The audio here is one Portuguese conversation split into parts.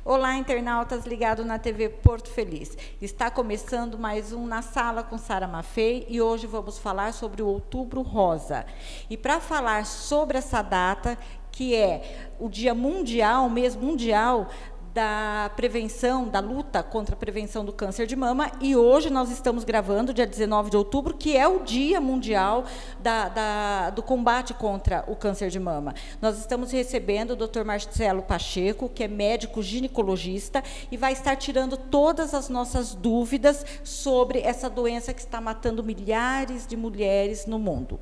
Olá, internautas ligados na TV Porto Feliz. Está começando mais um Na Sala com Sara Maffei e hoje vamos falar sobre o Outubro Rosa. E para falar sobre essa data, que é o Dia Mundial, mês mundial da prevenção, da luta contra a prevenção do câncer de mama, e hoje nós estamos gravando, dia 19 de outubro, que é o Dia Mundial do combate contra o câncer de mama. Nós estamos recebendo o Dr. Marcelo Pacheco, que é médico ginecologista, e vai estar tirando todas as nossas dúvidas sobre essa doença que está matando milhares de mulheres no mundo.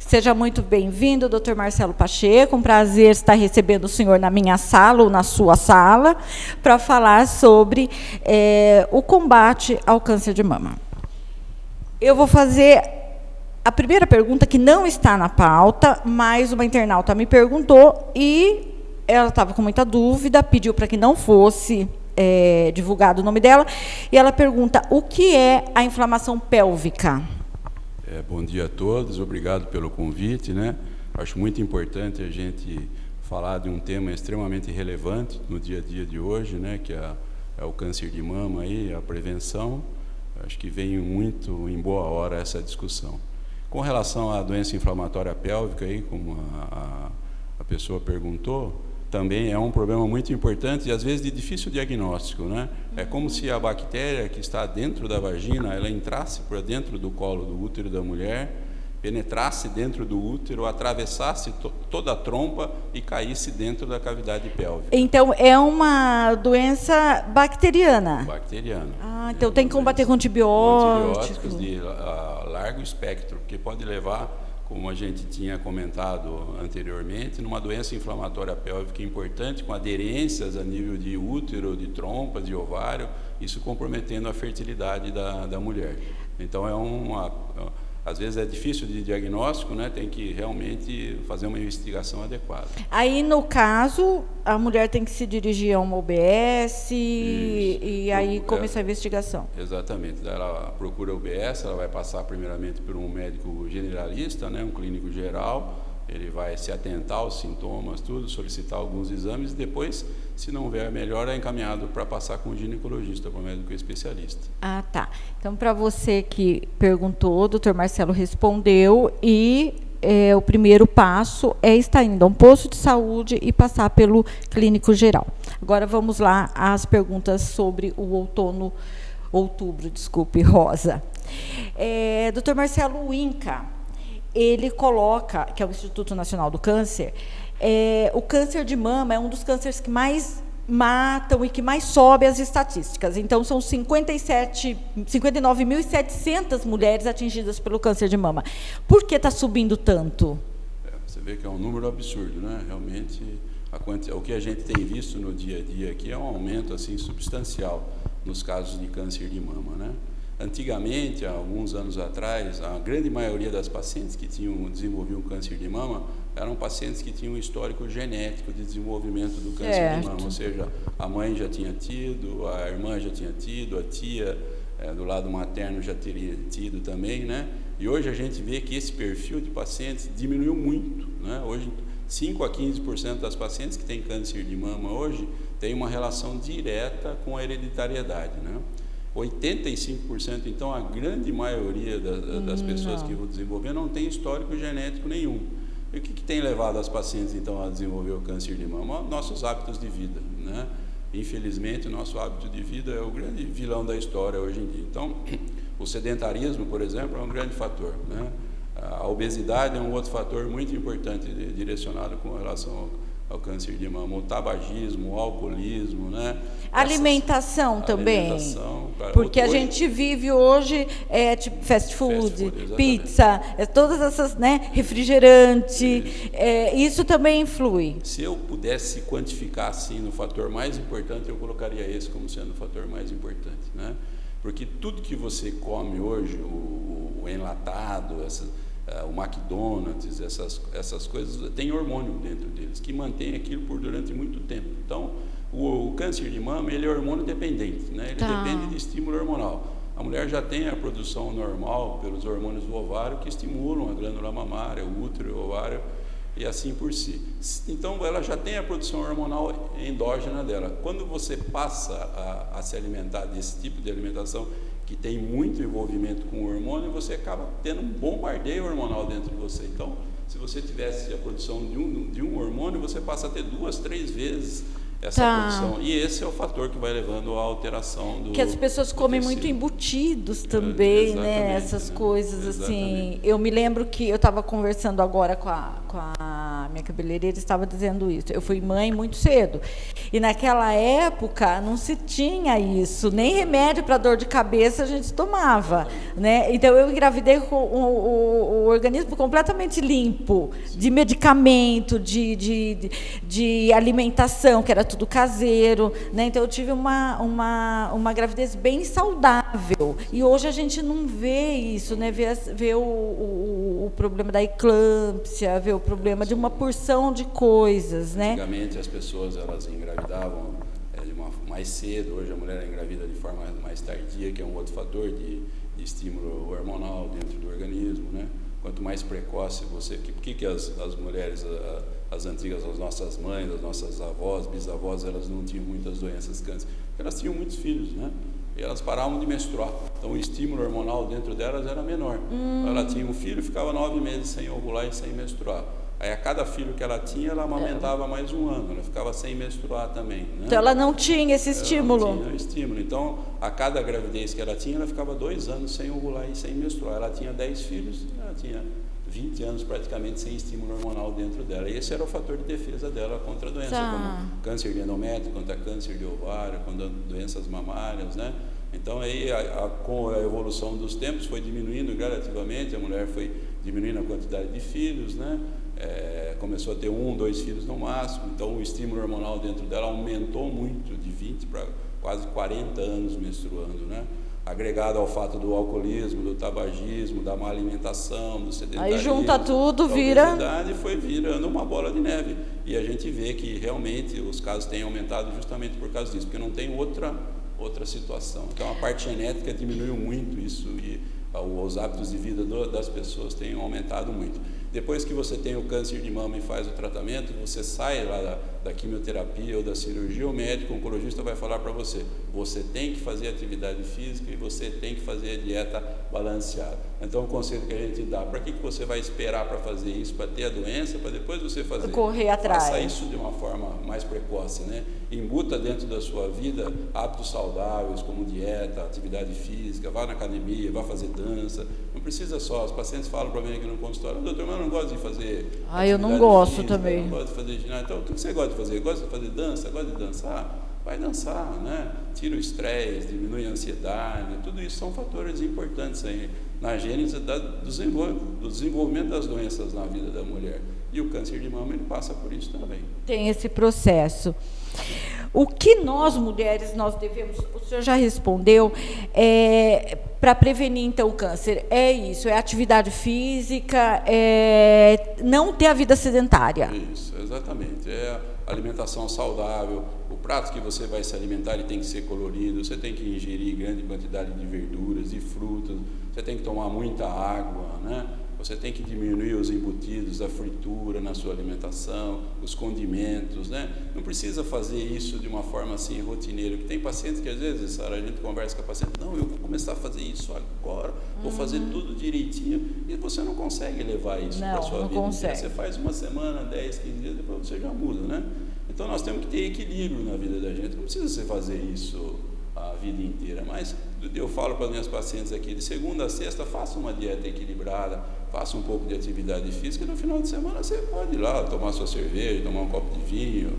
Seja muito bem-vindo, Dr. Marcelo Pacheco. Um prazer estar recebendo o senhor na minha sala ou na sua sala para falar sobre o combate ao câncer de mama. Eu vou fazer a primeira pergunta, que não está na pauta, mas uma internauta me perguntou e ela estava com muita dúvida, pediu para que não fosse divulgado o nome dela, e ela pergunta: o que é a inflamação pélvica? Bom dia a todos, obrigado pelo convite, né? Acho muito importante a gente falar de um tema extremamente relevante no dia a dia de hoje, né? Que é o câncer de mama e a prevenção. Acho que vem muito em boa hora essa discussão. Com relação à doença inflamatória pélvica, aí, como a pessoa perguntou, também é um problema muito importante e às vezes de difícil diagnóstico, né? É como se a bactéria que está dentro da vagina, ela entrasse por dentro do colo do útero da mulher, penetrasse dentro do útero, atravessasse toda a trompa e caísse dentro da cavidade pélvica. Então é uma doença bacteriana? Bacteriana. Ah, então tem que combater com antibióticos. Antibióticos de largo espectro, que pode levar, como a gente tinha comentado anteriormente, numa doença inflamatória pélvica importante, com aderências a nível de útero, de trompa, de ovário, isso comprometendo a fertilidade da mulher. Então, às vezes é difícil de diagnóstico, né? Tem que realmente fazer uma investigação adequada. Aí, no caso, a mulher tem que se dirigir a uma OBS e aí começa a investigação. Exatamente. Ela procura a OBS, ela vai passar primeiramente por um médico generalista, né? Um clínico geral. Ele vai se atentar aos sintomas, tudo, solicitar alguns exames e depois, se não houver melhor, é encaminhado para passar com o ginecologista, para o médico especialista. Ah, tá. Então, para você que perguntou, o doutor Marcelo respondeu e o primeiro passo é estar indo a um posto de saúde e passar pelo clínico geral. Agora vamos lá às perguntas sobre o outubro, rosa. Doutor Marcelo, o INCA, ele coloca, que é o Instituto Nacional do Câncer, o câncer de mama é um dos cânceres que mais matam e que mais sobe as estatísticas. Então, são 59.700 mulheres atingidas pelo câncer de mama. Por que está subindo tanto? Você vê que é um número absurdo, né? Realmente, o que a gente tem visto no dia a dia aqui é um aumento assim, substancial nos casos de câncer de mama, né? Antigamente, há alguns anos atrás, a grande maioria das pacientes que desenvolviam câncer de mama eram pacientes que tinham um histórico genético de desenvolvimento do câncer de mama, ou seja, a mãe já tinha tido, a irmã já tinha tido, a tia do lado materno já teria tido também, né? E hoje a gente vê que esse perfil de pacientes diminuiu muito, né? Hoje, 5 a 15% das pacientes que têm câncer de mama hoje têm uma relação direta com a hereditariedade, né? 85%, então, a grande maioria das pessoas que vão desenvolver não tem histórico genético nenhum. E o que tem levado as pacientes, então, a desenvolver o câncer de mama? Nossos hábitos de vida, né? Infelizmente, o nosso hábito de vida é o grande vilão da história hoje em dia. Então, o sedentarismo, por exemplo, é um grande fator, né? A obesidade é um outro fator muito importante direcionado com relação ao câncer de mama, o tabagismo, o alcoolismo, né? Alimentação também. Alimentação. Porque a gente vive hoje tipo fast food pizza, todas essas, né, refrigerante, isso também influi. Se eu pudesse quantificar assim no fator mais importante, eu colocaria esse como sendo o fator mais importante, né? Porque tudo que você come hoje, o enlatado, o McDonald's, essas coisas, tem hormônio dentro deles, que mantém aquilo durante muito tempo. Então, o câncer de mama, ele é hormônio dependente, né? Ele depende de estímulo hormonal. A mulher já tem a produção normal pelos hormônios do ovário que estimulam a glândula mamária, o útero, o ovário e assim por si. Então, ela já tem a produção hormonal endógena dela. Quando você passa a se alimentar desse tipo de alimentação, que tem muito envolvimento com o hormônio, você acaba tendo um bombardeio hormonal dentro de você. Então, se você tivesse a produção de um hormônio, você passa a ter 2, 3 vezes essa produção. E esse é o fator que vai levando à alteração do... Que as pessoas comem muito embutidos também, né? Essas coisas, assim. Eu me lembro que eu estava conversando agora com a minha cabeleireira, estava dizendo isso. Eu fui mãe muito cedo. E naquela época não se tinha isso. Nem remédio para dor de cabeça a gente tomava, né? Então eu engravidei com o organismo completamente limpo, de medicamento, de alimentação, que era tudo caseiro, né? Então eu tive uma gravidez bem saudável, e hoje a gente não vê isso, né? Vê o problema da eclâmpsia, vê o problema de uma porção de coisas, né? Antigamente as pessoas elas engravidavam mais cedo, hoje a mulher engravida de forma mais tardia, que é um outro fator de estímulo hormonal dentro do organismo, né? Quanto mais precoce você... Por que as mulheres, as antigas, as nossas mães, as nossas avós, bisavós, elas não tinham muitas doenças câncer? Porque elas tinham muitos filhos, né? E elas paravam de menstruar. Então o estímulo hormonal dentro delas era menor. Ela tinha um filho, ficava 9 meses sem ovular e sem menstruar. Aí a cada filho que ela tinha, ela amamentava mais 1 ano, ela ficava sem menstruar também, né? Então ela não tinha esse estímulo. Ela não tinha estímulo. Então, a cada gravidez que ela tinha, ela ficava 2 anos sem ovular e sem menstruar. Ela tinha 10 filhos, ela tinha 20 anos praticamente sem estímulo hormonal dentro dela. E esse era o fator de defesa dela contra a doença, como câncer de endométrio, contra câncer de ovário, contra doenças mamárias, né? Então, aí, com a evolução dos tempos, foi diminuindo gradativamente, a mulher foi diminuindo a quantidade de filhos, né? Começou a ter 1, 2 filhos no máximo. Então, o estímulo hormonal dentro dela aumentou muito, de 20 para quase 40 anos menstruando, né? Agregado ao fato do alcoolismo, do tabagismo, da má alimentação, do sedentarismo. Aí junta tudo, vira... foi virando uma bola de neve. E a gente vê que realmente os casos têm aumentado justamente por causa disso, porque não tem outra situação. Então a parte genética diminuiu muito isso e os hábitos de vida das pessoas têm aumentado muito. Depois que você tem o câncer de mama e faz o tratamento, você sai lá da quimioterapia ou da cirurgia, o médico, o oncologista vai falar para você, você tem que fazer atividade física e você tem que fazer a dieta balanceada. Então, o conselho que a gente dá, para que você vai esperar para fazer isso, para ter a doença, para depois você fazer? Correr atrás. Faça isso de uma forma mais precoce, né? Embuta dentro da sua vida hábitos saudáveis, como dieta, atividade física, vá na academia, vá fazer dança. Não precisa só, os pacientes falam para mim aqui no consultório, doutor, mas eu não gosto de fazer eu não gosto física, também. Eu não gosto de fazer ginástica. Então, o que você gosta de fazer? Gosta de fazer dança? Gosta de dançar? Vai dançar, né? Tira o estresse, diminui a ansiedade, tudo isso são fatores importantes aí na gênese do desenvolvimento das doenças na vida da mulher. E o câncer de mama, ele passa por isso também. Tem esse processo. O que nós mulheres nós devemos, o senhor já respondeu, para prevenir então o câncer, é isso, é atividade física, não ter a vida sedentária. Isso, exatamente, é alimentação saudável, o prato que você vai se alimentar ele tem que ser colorido, você tem que ingerir grande quantidade de verduras e frutas, você tem que tomar muita água, né? Você tem que diminuir os embutidos, a fritura na sua alimentação, os condimentos, né? Não precisa fazer isso de uma forma assim rotineira, porque tem pacientes que às vezes, Sara, a gente conversa com a paciente, não, eu vou começar a fazer isso agora, vou fazer tudo direitinho, e você não consegue levar isso para a sua vida. Consegue. Você faz uma semana, 10, 15 dias, depois você já muda, né? Então nós temos que ter equilíbrio na vida da gente, não precisa você fazer isso a vida inteira, mas eu falo para as minhas pacientes aqui, de segunda a sexta, faça uma dieta equilibrada, faça um pouco de atividade física, e no final de semana você pode ir lá tomar sua cerveja, tomar um copo de vinho,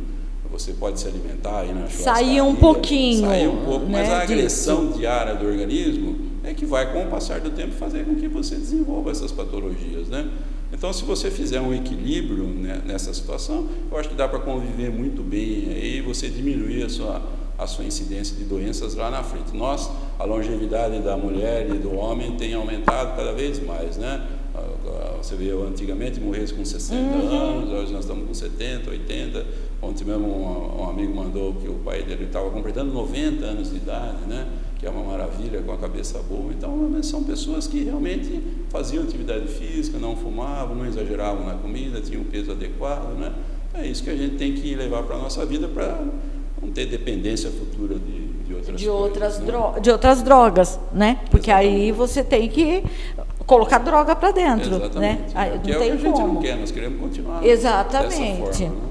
você pode se alimentar aí na churrascaria. Sair um pouquinho. Sair um pouco, né, mas a agressão disso. diária do organismo é que vai, com o passar do tempo, fazer com que você desenvolva essas patologias, né? Então, se você fizer um equilíbrio, né, nessa situação, eu acho que dá para conviver muito bem aí, você diminuir a sua incidência de doenças lá na frente. A longevidade da mulher e do homem tem aumentado cada vez mais, né? Você vê, antigamente morresse com 60 anos, hoje nós estamos com 70, 80. Ontem mesmo um amigo mandou que o pai dele estava completando 90 anos de idade, né? Que é uma maravilha, com a cabeça boa. Então, são pessoas que realmente faziam atividade física, não fumavam, não exageravam na comida, tinham um peso adequado, né? É isso que a gente tem que levar para a nossa vida para não ter dependência futura de outras drogas, né? Porque Exatamente. aí você tem que colocar droga para dentro, Exatamente, né? Aí que não é tem o que a gente como. não quer, nós queremos continuar Exatamente. dessa forma, né?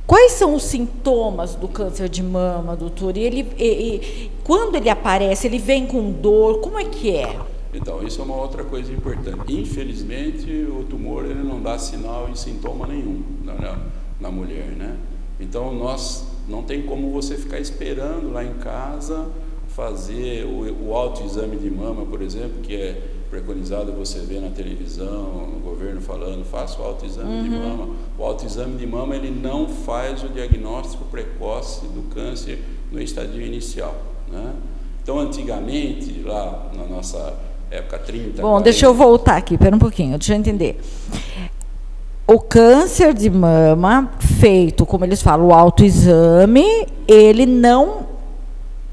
Quais são os sintomas do câncer de mama, doutor? E quando ele aparece, ele vem com dor? Como é que é? Então, isso é uma outra coisa importante. Infelizmente, o tumor ele não dá sinal e sintoma nenhum na mulher, né? Então, não tem como você ficar esperando lá em casa fazer o autoexame de mama, por exemplo, que é preconizado você ver na televisão, o governo falando, faça o autoexame de mama. O autoexame de mama, ele não faz o diagnóstico precoce do câncer no estadio inicial, né? Então, antigamente, lá na nossa época 30... Bom, deixa eu voltar aqui, espera um pouquinho, deixa eu entender. O câncer de mama, feito, como eles falam, o autoexame, ele não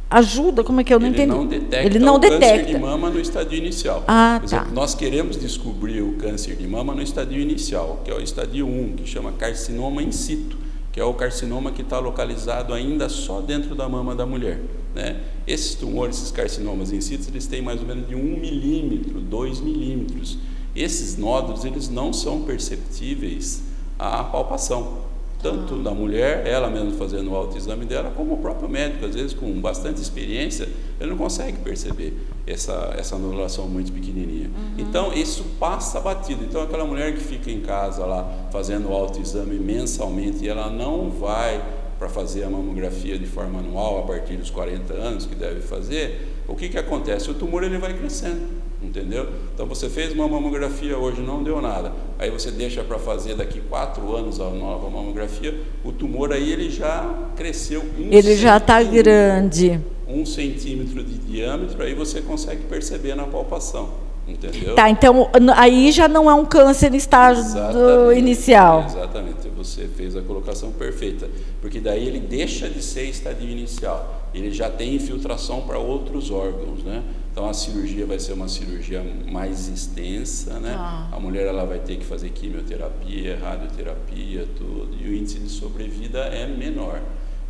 ajuda, como é que eu não entendi? Ele não detecta o câncer de mama no estadio inicial. Por exemplo, tá. nós queremos descobrir o câncer de mama no estadio inicial, que é o estadio 1, que chama carcinoma in situ, que é o carcinoma que está localizado ainda só dentro da mama da mulher, né? Esses tumores, esses carcinomas in situ, eles têm mais ou menos de 1 milímetro, 2 milímetros. Esses nódulos, eles não são perceptíveis à palpação. Tanto da mulher, ela mesmo fazendo o autoexame dela, como o próprio médico, às vezes com bastante experiência, ele não consegue perceber essa anulação muito pequenininha. Então, isso passa batido. Então, aquela mulher que fica em casa lá, fazendo o autoexame mensalmente, e ela não vai para fazer a mamografia de forma anual, a partir dos 40 anos, que deve fazer, o que acontece? O tumor ele vai crescendo. Entendeu? Então você fez uma mamografia hoje, não deu nada, aí você deixa para fazer daqui 4 anos a nova mamografia, o tumor aí ele já cresceu ele já está grande, 1 centímetro de diâmetro, aí você consegue perceber na palpação, entendeu? Tá, então aí já não é um câncer em estágio inicial. Exatamente, você fez a colocação perfeita, porque daí ele deixa de ser estadio inicial, ele já tem infiltração para outros órgãos, né? Então a cirurgia vai ser uma cirurgia mais extensa, né? A mulher ela vai ter que fazer quimioterapia, radioterapia, tudo, e o índice de sobrevida é menor.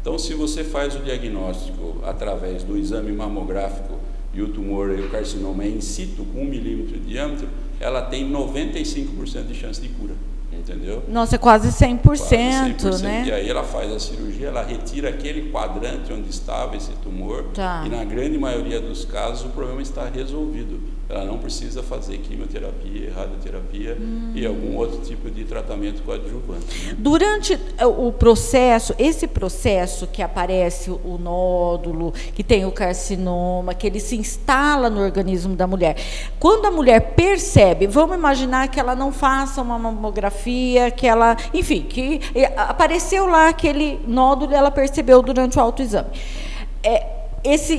Então, se você faz o diagnóstico através do exame mamográfico e o tumor, o carcinoma é in situ, com 1 milímetro de diâmetro, ela tem 95% de chance de cura. Entendeu? Nossa, é quase 100%, quase 100%, né? E aí ela faz a cirurgia, ela retira aquele quadrante onde estava esse tumor, e na grande maioria dos casos o problema está resolvido. Ela não precisa fazer quimioterapia, radioterapia e algum outro tipo de tratamento coadjuvante, né? Durante o processo, esse processo que aparece o nódulo, que tem o carcinoma, que ele se instala no organismo da mulher, quando a mulher percebe, vamos imaginar que ela não faça uma mamografia, que ela, enfim, que apareceu lá aquele nódulo e ela percebeu durante o autoexame.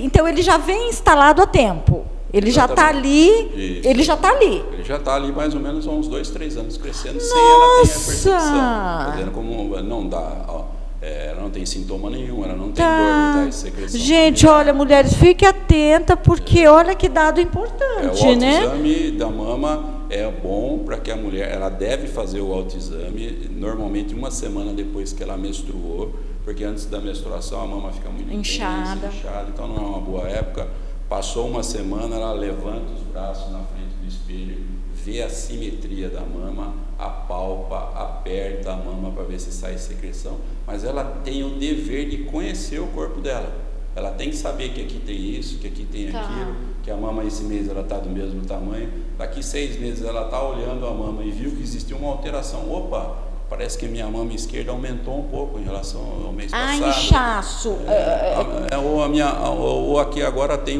Então ele já vem instalado há tempo. Ele já está ali, Isso. Ele já está ali. Ele já está ali mais ou menos há uns 2, 3 anos crescendo, sem ela ter a percepção. Tá vendo como não dá, ela não tem sintoma nenhum, ela não tem dor, não dá secreção. Gente, olha, mulheres, fique atenta, porque olha que dado importante, o né? autoexame da mama é bom para que a mulher, ela deve fazer o autoexame, normalmente 1 semana depois que ela menstruou, porque antes da menstruação a mama fica muito inchada, então não é uma boa época. Passou 1 semana, ela levanta os braços na frente do espelho, vê a simetria da mama, apalpa, aperta a mama para ver se sai secreção, mas ela tem o dever de conhecer o corpo dela. Ela tem que saber que aqui tem isso, que aqui tem aquilo, que a mama esse mês ela está do mesmo tamanho, daqui 6 meses ela está olhando a mama e viu que existiu uma alteração. Opa, parece que minha mama esquerda aumentou um pouco em relação ao mês passado. Inchaço. Ou aqui agora tem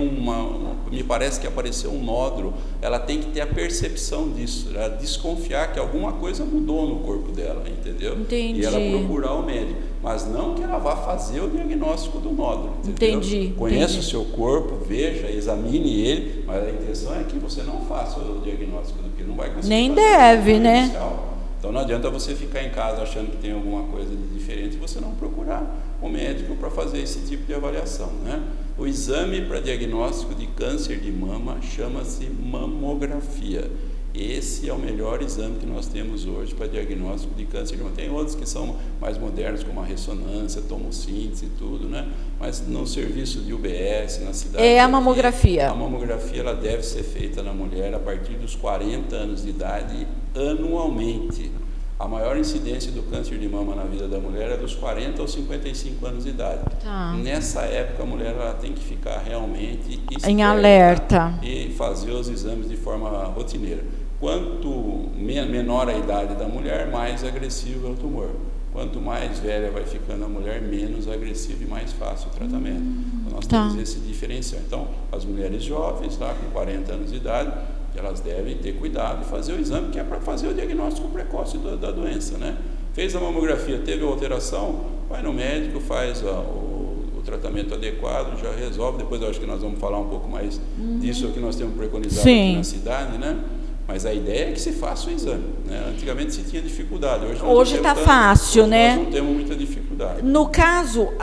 me parece que apareceu um nódulo. Ela tem que ter a percepção disso, ela desconfiar que alguma coisa mudou no corpo dela, entendeu? Entendi. E ela procurar o médico, mas não que ela vá fazer o diagnóstico do nódulo, entendeu? Entendi. Conheça o seu corpo, veja, examine ele, mas a intenção é que você não faça o diagnóstico do que não vai conseguir. Nem deve, né? Inicial. Então não adianta você ficar em casa achando que tem alguma coisa de diferente e você não procurar o médico para fazer esse tipo de avaliação, né? O exame para diagnóstico de câncer de mama chama-se mamografia. Esse é o melhor exame que nós temos hoje para diagnóstico de câncer de mama. Tem outros que são mais modernos, como a ressonância, tomossíntese e tudo, né? Mas no serviço de UBS, na cidade... É a mamografia. A mamografia ela deve ser feita na mulher a partir dos 40 anos de idade, anualmente. A maior incidência do câncer de mama na vida da mulher é dos 40 aos 55 anos de idade. Tá. Nessa época, a mulher ela tem que ficar realmente em alerta e fazer os exames de forma rotineira. Quanto menor a idade da mulher, mais agressivo é o tumor. Quanto mais velha vai ficando a mulher, menos agressivo e mais fácil o tratamento. Então, nós temos esse diferencial. Então, as mulheres jovens, tá, com 40 anos de idade, elas devem ter cuidado e fazer o exame, que é para fazer o diagnóstico precoce da doença, né? Fez a mamografia, teve alteração, vai no médico, faz o tratamento adequado, já resolve. Depois eu acho que nós vamos falar um pouco mais disso, que nós temos preconizado aqui na cidade, né? Mas a ideia é que se faça o exame, né? Antigamente se tinha dificuldade, hoje está fácil, hoje né? Nós não temos muita dificuldade. No caso,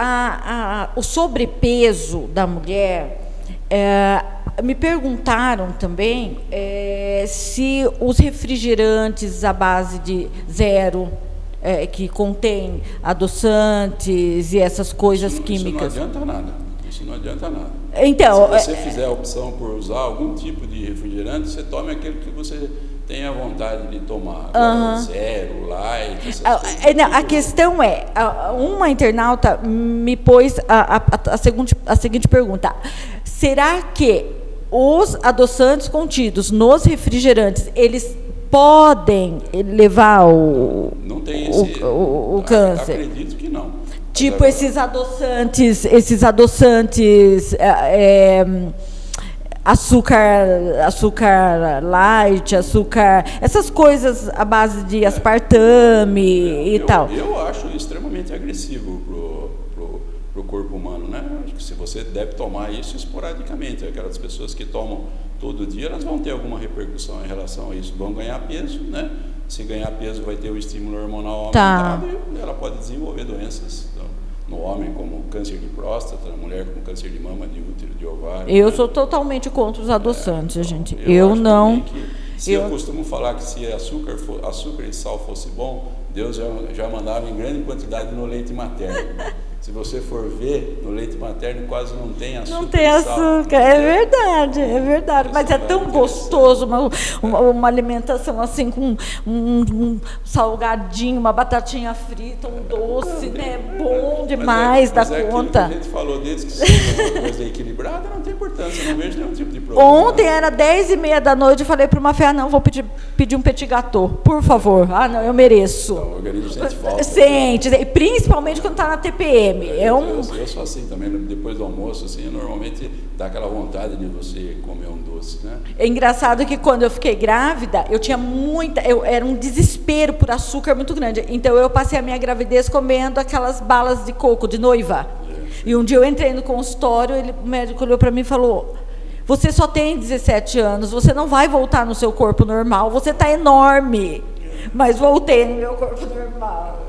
o sobrepeso da mulher, me perguntaram também se os refrigerantes à base de zero, que contém adoçantes e essas coisas químicas. Isso não adianta nada. Isso não adianta nada. Então, se você fizer a opção por usar algum tipo de refrigerante, você tome aquele que você tenha vontade de tomar. Agora, zero, light, essas coisas. Não, a questão é, uma internauta me pôs a seguinte pergunta: será que os adoçantes contidos nos refrigerantes, eles podem levar o câncer? Acredito que não. Tipo esses adoçantes, açúcar light, essas coisas à base de aspartame e tal. Eu acho extremamente agressivo pro corpo humano, né? Acho que se você deve tomar isso esporadicamente, aquelas pessoas que tomam todo dia, elas vão ter alguma repercussão em relação a isso, vão ganhar peso, né? Se ganhar peso vai ter o estímulo hormonal aumentado e ela pode desenvolver doenças. No homem, como câncer de próstata, na mulher, como câncer de mama, de útero, de ovário. Eu sou totalmente contra os adoçantes, gente. Eu não. Eu costumo falar que se açúcar e sal fosse bom, Deus já mandava em grande quantidade no leite materno. Se você for ver, no leite materno quase não tem açúcar. Não tem açúcar, é verdade. Mas é tão gostoso uma alimentação assim, com um salgadinho, uma batatinha frita, um doce, né? Bom demais da conta. A gente falou deles que se uma coisa equilibrada, não tem importância, não vejo nenhum tipo de problema. Ontem era 10h30 da noite, eu falei para uma fé, não, vou pedir um petit gâteau, por favor. Ah, não, eu mereço. Então, o organismo sente falta. Sente, principalmente quando está na TPM. Eu sou assim também, depois do almoço, assim, normalmente dá aquela vontade de você comer um doce, né? É engraçado que quando eu fiquei grávida, eu tinha era um desespero por açúcar muito grande. Então eu passei a minha gravidez comendo aquelas balas de coco de noiva. E um dia eu entrei no consultório, o médico olhou para mim e falou: você só tem 17 anos, você não vai voltar no seu corpo normal, você está enorme. Mas voltei no meu corpo normal.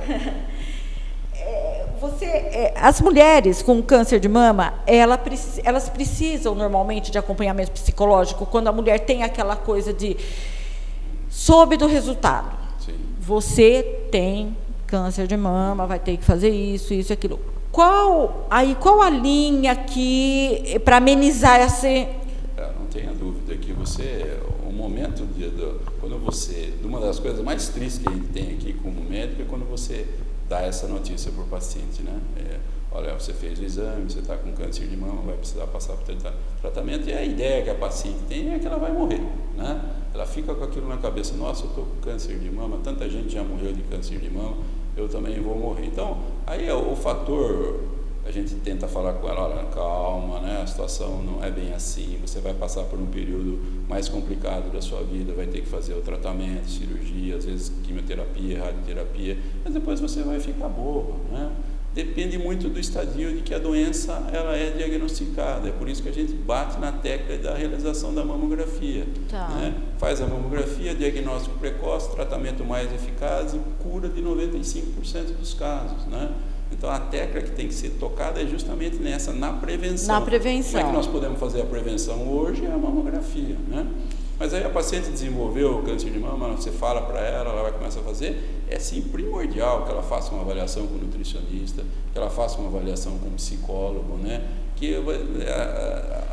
As mulheres com câncer de mama, elas precisam normalmente de acompanhamento psicológico quando a mulher tem aquela coisa de soube do resultado. Sim. Você tem câncer de mama, vai ter que fazer isso e aquilo. Qual a linha aqui para amenizar essa? Não tenha dúvida que o momento uma das coisas mais tristes que a gente tem aqui como médico é quando você dá essa notícia para o paciente, né? Olha, você fez o exame, você está com câncer de mama, vai precisar passar por tratamento, e a ideia que a paciente tem é que ela vai morrer, né? Ela fica com aquilo na cabeça, nossa, eu estou com câncer de mama, tanta gente já morreu de câncer de mama, eu também vou morrer. Então, aí é o fator, a gente tenta falar com ela, olha, calma, né? A situação não é bem assim, você vai passar por um período mais complicado da sua vida, vai ter que fazer o tratamento, cirurgia, às vezes quimioterapia, radioterapia, mas depois você vai ficar boa, né? Depende muito do estadio de que a doença ela é diagnosticada. É por isso que a gente bate na tecla da realização da mamografia. Tá. Né? Faz a mamografia, diagnóstico precoce, tratamento mais eficaz e cura de 95% dos casos. Né? Então a tecla que tem que ser tocada é justamente nessa, na prevenção. Na prevenção. Como é que nós podemos fazer a prevenção hoje? É a mamografia. Né? Mas aí a paciente desenvolveu o câncer de mama, você fala para ela vai começar a fazer, é sim primordial que ela faça uma avaliação com o nutricionista, que ela faça uma avaliação com o psicólogo, né? Que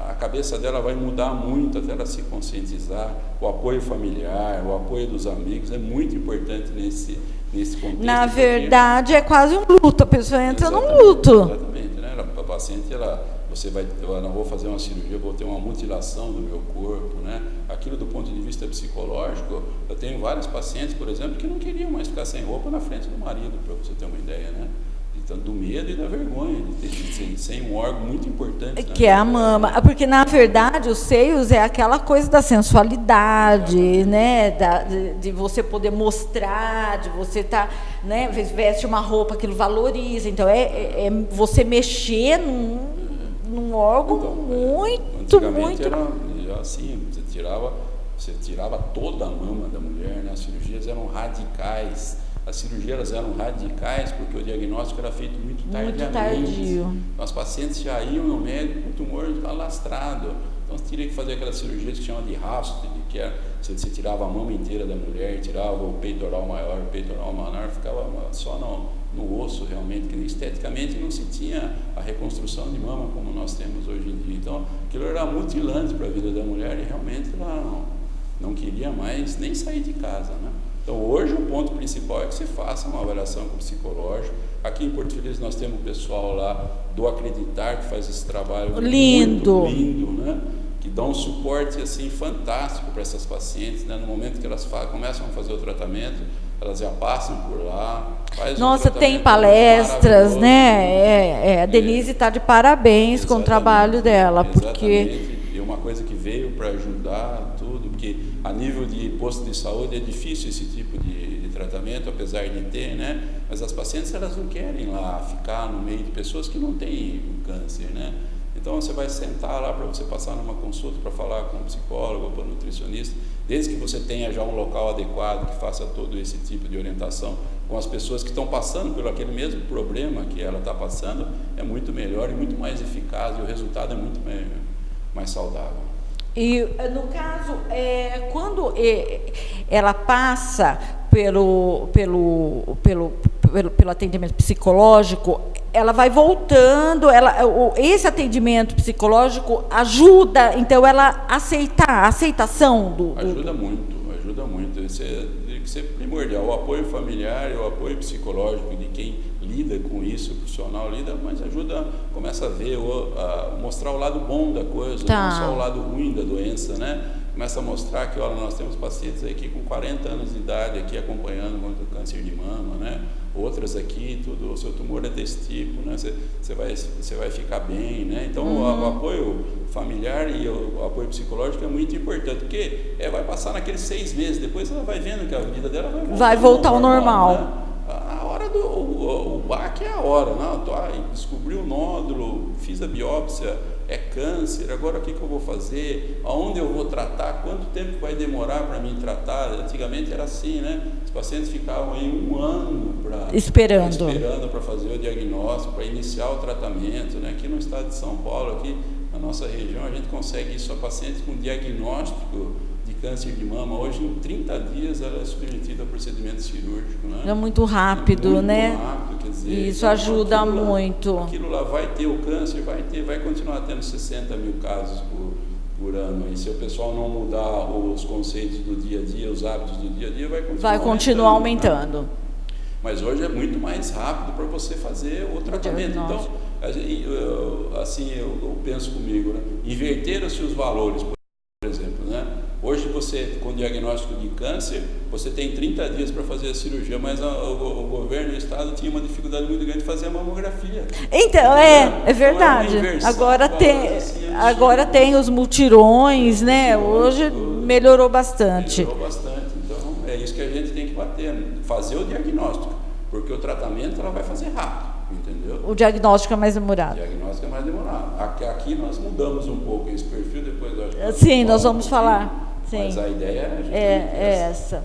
a cabeça dela vai mudar muito até ela se conscientizar, o apoio familiar, o apoio dos amigos é muito importante nesse contexto. Na verdade, é quase um luto, a pessoa entra num luto. Exatamente, né? A paciente, eu não vou fazer uma cirurgia, vou ter uma mutilação do meu corpo, né? Aquilo do ponto de vista psicológico, eu tenho vários pacientes, por exemplo, que não queriam mais ficar sem roupa na frente do marido, para você ter uma ideia, né? Do medo e da vergonha de ter sem um órgão muito importante. Que é a mama, porque na verdade os seios é aquela coisa da sensualidade, né? De você poder mostrar, de você estar, né? Veste uma roupa, aquilo valoriza, então é você mexer num órgão então, muito. Era assim, você tirava toda a mama da mulher, né? As cirurgias eram radicais. As cirurgias eram radicais porque o diagnóstico era feito muito tardio. Então, as pacientes já iam no médico com o tumor alastrado. Então, você teria que fazer aquelas cirurgias que chama de rasto, que era, você tirava a mama inteira da mulher, tirava o peitoral maior, o peitoral menor, ficava só no osso realmente, que esteticamente não se tinha a reconstrução de mama como nós temos hoje em dia. Então, aquilo era mutilante para a vida da mulher e realmente ela não queria mais nem sair de casa, né? Então, hoje o ponto principal é que se faça uma avaliação com o psicológico. Aqui em Porto Feliz nós temos o pessoal lá do Acreditar, que faz esse trabalho lindo, muito lindo, né? Que dá um suporte assim, fantástico para essas pacientes, né? No momento que elas começam a fazer o tratamento, elas já passam por lá. Nossa, tem palestras, né? A Denise está de parabéns com o trabalho dela, porque... E uma coisa que veio para ajudar tudo, porque a nível de posto de saúde é difícil esse tipo de tratamento, apesar de ter, né? Mas as pacientes, elas não querem lá ficar no meio de pessoas que não têm o câncer, né? Então você vai sentar lá para você passar numa consulta para falar com um psicólogo ou com um nutricionista, desde que você tenha já um local adequado que faça todo esse tipo de orientação com as pessoas que estão passando por aquele mesmo problema que ela está passando, é muito melhor e muito mais eficaz e o resultado é muito mais saudável. E no caso, quando ela passa pelo atendimento psicológico, ela vai voltando, esse atendimento psicológico ajuda, então, ela a aceitação do... Ajuda muito, isso tem que ser primordial, o apoio familiar e o apoio psicológico de quem lida com isso, o profissional lida, mas ajuda, começa a ver, mostrar o lado bom da coisa, não só o lado ruim da doença, né? Começa a mostrar que, olha, nós temos pacientes aqui com 40 anos de idade aqui acompanhando contra o câncer de mama, né? Outras aqui, tudo, o seu tumor é desse tipo, né? Você vai ficar bem, né? Então, o apoio familiar e o apoio psicológico é muito importante, porque vai passar naqueles 6 meses, depois ela vai vendo que a vida dela vai voltar ao normal. Né? A hora o baque é a hora, não, descobri o nódulo, fiz a biópsia, é câncer, agora o que eu vou fazer, aonde eu vou tratar, quanto tempo vai demorar para mim tratar? Antigamente era assim, né? Os pacientes ficavam aí 1 ano esperando para fazer o diagnóstico, para iniciar o tratamento, né? Aqui no estado de São Paulo, aqui na nossa região, a gente consegue isso a pacientes com diagnóstico de câncer de mama. Hoje, em 30 dias, ela é submetida a procedimento cirúrgico, né? É muito rápido, né? Rápido, quer dizer, isso ajuda muito. Aquilo lá vai ter o câncer, vai continuar tendo 60 mil casos por ano. E se o pessoal não mudar os conceitos do dia a dia, os hábitos do dia a dia, vai continuar aumentando. Né? Mas hoje é muito mais rápido para você fazer o tratamento. Então, assim, eu penso comigo, né? Inverteram-se os valores, por exemplo, né? Hoje você, com diagnóstico de câncer, você tem 30 dias para fazer a cirurgia, mas o governo e o Estado tinham uma dificuldade muito grande de fazer a mamografia. Então, é verdade. Agora tem os multirões, né? Hoje melhorou bastante. Melhorou bastante. Então, é isso que a gente tem que bater, fazer o diagnóstico, porque o tratamento ela vai fazer rápido. Entendeu? O diagnóstico é mais demorado. O diagnóstico é mais demorado. Aqui nós mudamos um pouco esse perfil, depois eu acho que sim, nós vamos falar. Sim. Mas a ideia é essa.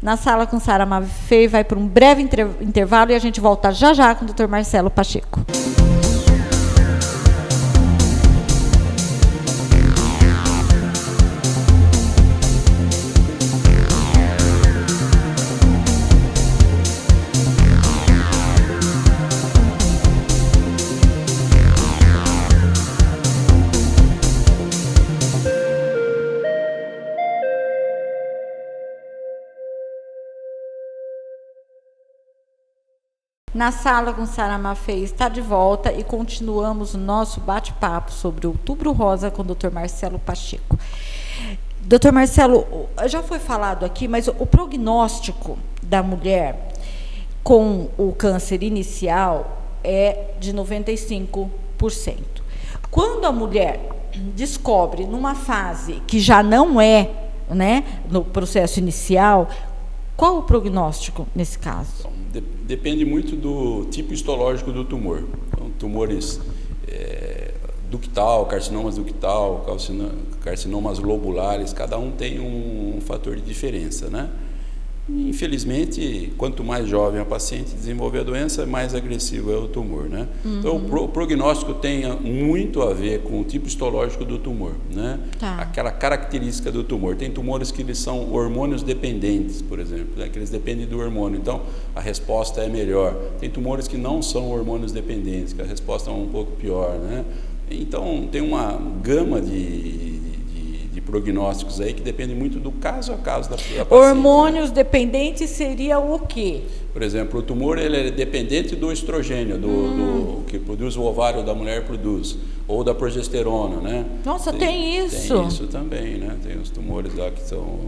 Na sala com Sara Maffei vai para um breve intervalo e a gente volta já já com o Dr. Marcelo Pacheco. Na sala com Sara Maffei está de volta e continuamos o nosso bate-papo sobre o Outubro Rosa com o Dr. Marcelo Pacheco. Dr. Marcelo, já foi falado aqui, mas o prognóstico da mulher com o câncer inicial é de 95%. Quando a mulher descobre numa fase que já não é, né, no processo inicial, qual o prognóstico nesse caso? Depende muito do tipo histológico do tumor. Então, tumores ductal, carcinomas ductal, carcinomas lobulares, cada um tem um fator de diferença, né? Infelizmente, quanto mais jovem a paciente desenvolver a doença, mais agressivo é o tumor, né? Então, o prognóstico tem muito a ver com o tipo histológico do tumor, né? Aquela característica do tumor. Tem tumores que eles são hormônios dependentes, por exemplo, né? Que eles dependem do hormônio, então a resposta é melhor. Tem tumores que não são hormônios dependentes, que a resposta é um pouco pior, né? Então, tem uma gama de prognósticos aí que depende muito do caso a caso da paciente. Hormônios dependentes seria o quê? Por exemplo, o tumor ele é dependente do estrogênio, do que produz o ovário da mulher produz, ou da progesterona, né? Nossa, tem isso? Tem isso também, né? Tem os tumores lá que são...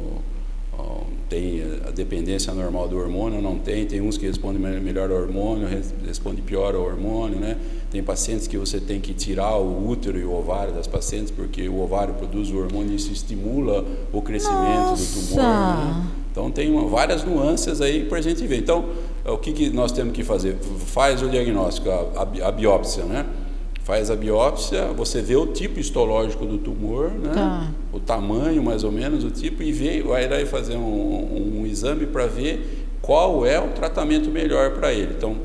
tem a dependência normal do hormônio, não tem uns que respondem melhor ao hormônio, respondem pior ao hormônio, né? Tem pacientes que você tem que tirar o útero e o ovário das pacientes, porque o ovário produz o hormônio e isso estimula o crescimento do tumor, né? Então tem várias nuances aí para a gente ver. Então, o que nós temos que fazer? Faz o diagnóstico, a biópsia, né? Faz a biópsia, você vê o tipo histológico do tumor, né? O tamanho, mais ou menos, o tipo, e vai daí fazer um exame para ver qual é o tratamento melhor para ele. Então,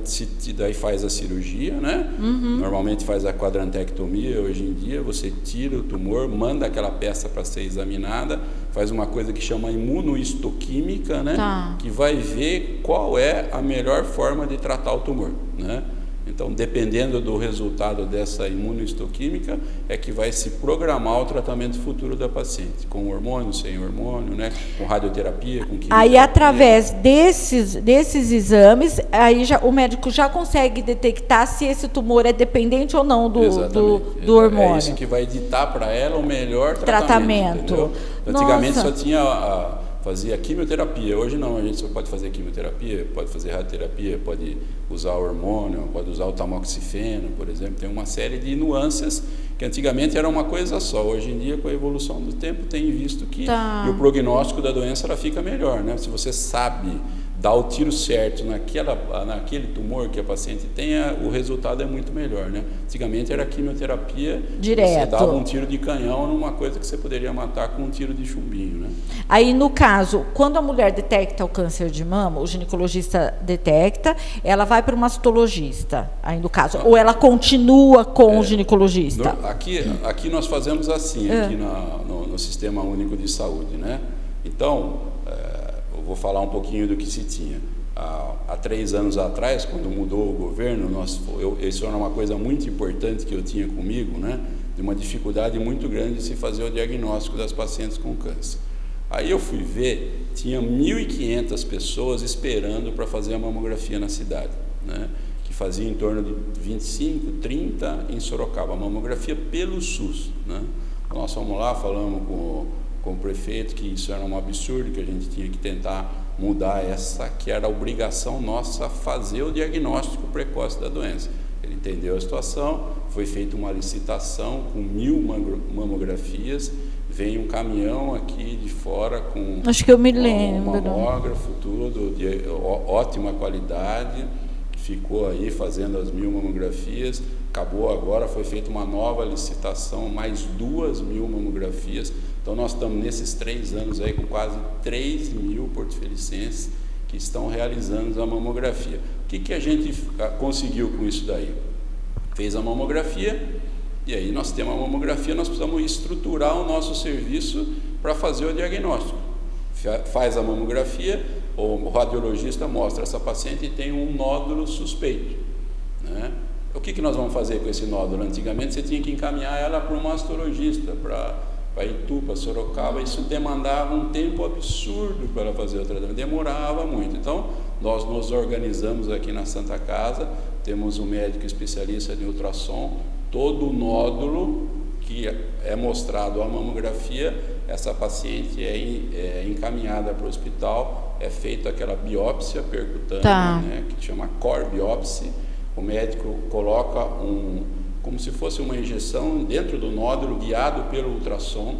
daí faz a cirurgia, né? Normalmente faz a quadrantectomia, hoje em dia, você tira o tumor, manda aquela peça para ser examinada, faz uma coisa que chama imunohistoquímica, né? Que vai ver qual é a melhor forma de tratar o tumor, né? Então, dependendo do resultado dessa imunohistoquímica, é que vai se programar o tratamento futuro da paciente, com hormônio, sem hormônio, né? Com radioterapia, com quimioterapia. Aí, através desses exames, aí o médico já consegue detectar se esse tumor é dependente ou não do hormônio. É isso que vai ditar para ela o melhor tratamento. Antigamente só tinha fazia quimioterapia, hoje não, a gente só pode fazer quimioterapia, pode fazer radioterapia, pode usar hormônio, pode usar o tamoxifeno, por exemplo. Tem uma série de nuances que antigamente era uma coisa só. Hoje em dia, com a evolução do tempo, tem visto que o prognóstico da doença ela fica melhor, né? Se você sabe dar o tiro certo naquele tumor que a paciente tenha, o resultado é muito melhor, né? Antigamente era quimioterapia, direto. Você dava um tiro de canhão numa coisa que você poderia matar com um tiro de chumbinho, né? Aí, no caso, quando a mulher detecta o câncer de mama, o ginecologista detecta, ela vai para o mastologista, aí no caso, ou ela continua com o ginecologista? Aqui nós fazemos assim, aqui no Sistema Único de Saúde, né? Então, eu vou falar um pouquinho do que se tinha. Há 3 anos atrás, quando mudou o governo, isso era uma coisa muito importante que eu tinha comigo, né? De uma dificuldade muito grande de se fazer o diagnóstico das pacientes com câncer. Aí eu fui ver, tinha 1.500 pessoas esperando para fazer a mamografia na cidade, né? Que fazia em torno de 25, 30 em Sorocaba, a mamografia pelo SUS, né? Nós fomos lá, falamos com com o prefeito que isso era um absurdo, que a gente tinha que tentar mudar que era a obrigação nossa fazer o diagnóstico precoce da doença. Ele entendeu a situação, foi feita uma licitação com 1000 mamografias, vem um caminhão aqui de fora com acho que eu me lembro. Um mamógrafo, tudo, de ótima qualidade, ficou aí fazendo as 1000 mamografias, acabou agora, foi feita uma nova licitação, mais 2000 mamografias, então nós estamos nesses 3 anos aí com quase 3.000 porto-felicenses que estão realizando a mamografia. O que a gente conseguiu com isso daí? Fez a mamografia, e aí nós temos a mamografia, nós precisamos estruturar o nosso serviço para fazer o diagnóstico. Faz a mamografia, o radiologista mostra essa paciente tem um nódulo suspeito, né? O que nós vamos fazer com esse nódulo? Antigamente você tinha que encaminhar ela para um mastologista, para Itu, para Sorocaba, isso demandava um tempo absurdo para ela fazer o tratamento, demorava muito. Então, nós nos organizamos aqui na Santa Casa, temos um médico especialista em ultrassom, todo o nódulo que é mostrado à mamografia, essa paciente é encaminhada para o hospital, é feita aquela biópsia percutânea, né, que chama core biopsy. O médico coloca como se fosse uma injeção dentro do nódulo, guiado pelo ultrassom,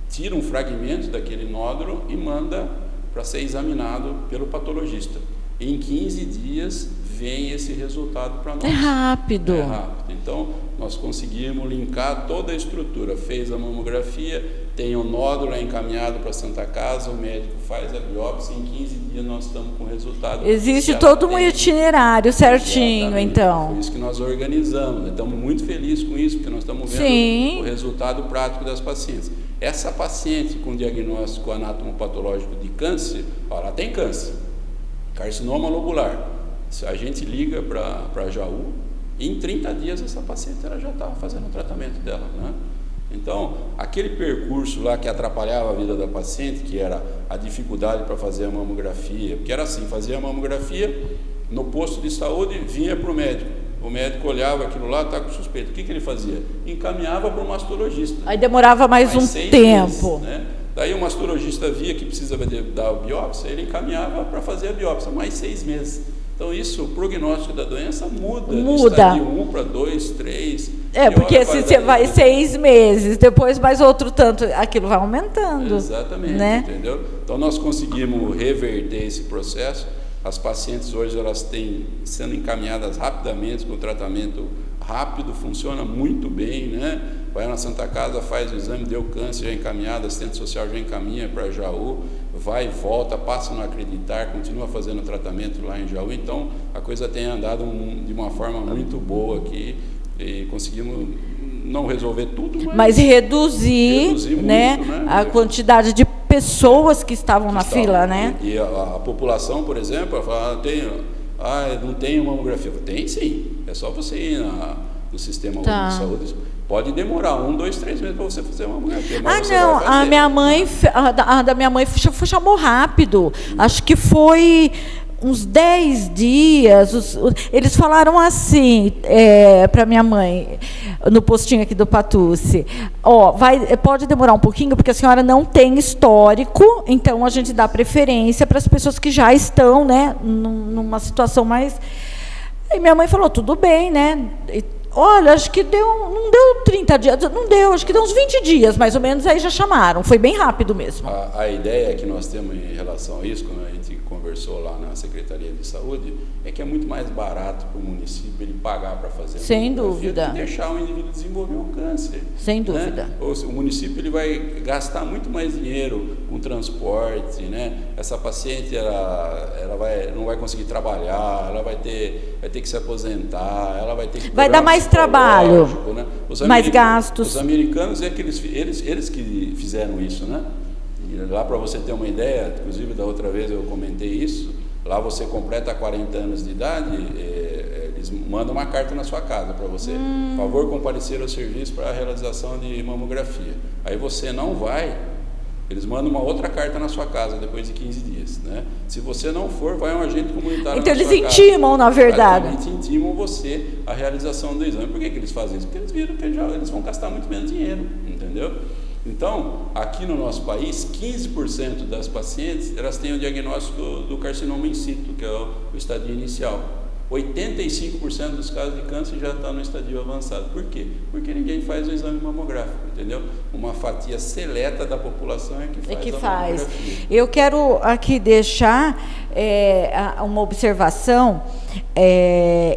tira um fragmento daquele nódulo e manda para ser examinado pelo patologista. Em 15 dias vem esse resultado para nós. É rápido. É rápido. Então, nós conseguimos linkar toda a estrutura. Fez a mamografia, tem o nódulo, é encaminhado para a Santa Casa, o médico faz a biópsia, em 15 dias nós estamos com o resultado. Existe todo um itinerário certinho. Exatamente. Então. Foi isso que nós organizamos, né? Estamos muito felizes com isso, porque nós estamos vendo o resultado prático das pacientes. Essa paciente com diagnóstico anatomopatológico de câncer, ela tem câncer, carcinoma lobular. A gente liga para Jaú, e em 30 dias essa paciente ela já estava fazendo o tratamento dela, né? Então, aquele percurso lá que atrapalhava a vida da paciente, que era a dificuldade para fazer a mamografia, porque era assim, fazia a mamografia, no posto de saúde vinha para o médico olhava aquilo lá, está com suspeito, o que ele fazia? Encaminhava para o mastologista. Aí demorava mais um tempo. Meses, né? Daí o mastologista via que precisava dar a biópsia, ele encaminhava para fazer a biópsia, mais 6 meses. Então isso, o prognóstico da doença muda. De 1 para 2, 3. Porque se você vai 6 meses, depois mais outro tanto, aquilo vai aumentando. Exatamente, né? Entendeu? Então nós conseguimos reverter esse processo. As pacientes hoje elas têm sendo encaminhadas rapidamente com o tratamento rápido, funciona muito bem, né? Vai na Santa Casa, faz o exame, deu câncer, já encaminhado, assistente social já encaminha para Jaú, vai e volta, passa a não acreditar, continua fazendo tratamento lá em Jaú. Então a coisa tem andado de uma forma muito boa aqui e conseguimos não resolver tudo, mas reduzir muito, né? A quantidade de pessoas que estavam na fila, né? E a população, por exemplo, ela fala, não tem mamografia. Tem sim, é só você ir no sistema de saúde. Pode demorar 1, 2, 3 meses para você fazer uma mamografia. A minha mãe, a da minha mãe chamou rápido. Acho que foi uns 10 dias. Eles falaram assim para minha mãe, no postinho aqui do Patucci: pode demorar um pouquinho, porque a senhora não tem histórico, então a gente dá preferência para as pessoas que já estão, né, numa situação mais... E minha mãe falou, tudo bem, né? Olha, acho que não deu 30 dias, não deu, acho que deu uns 20 dias, mais ou menos, aí já chamaram, foi bem rápido mesmo. A ideia que nós temos em relação a isso, quando a gente conversou lá na Secretaria de Saúde, é que é muito mais barato para o município ele pagar para fazer a sem dúvida, do que deixar o indivíduo desenvolver o câncer. Sem dúvida. Né? O município ele vai gastar muito mais dinheiro com transporte, né? Essa paciente não vai conseguir trabalhar, ela vai ter que se aposentar, ela vai ter que... Vai dar mais trabalho, né? mais gastos. Os americanos eles que fizeram isso, né? E lá, para você ter uma ideia, inclusive da outra vez eu comentei isso, lá você completa 40 anos de idade, eles mandam uma carta na sua casa para você, por favor, comparecer ao serviço para a realização de mamografia. Aí você não vai, eles mandam uma outra carta na sua casa depois de 15 dias, né? Se você não for, vai um agente comunitário então na sua eles intimam, na verdade. Eles intimam você a realização do exame. Por que eles fazem isso? Porque eles viram que eles vão gastar muito menos dinheiro, entendeu? Então, aqui no nosso país, 15% das pacientes, elas têm o diagnóstico do carcinoma in situ, que é o estadio inicial. 85% dos casos de câncer já estão no estadio avançado. Por quê? Porque ninguém faz o exame mamográfico, entendeu? Uma fatia seleta da população é que faz a mamografia. Eu quero aqui deixar uma observação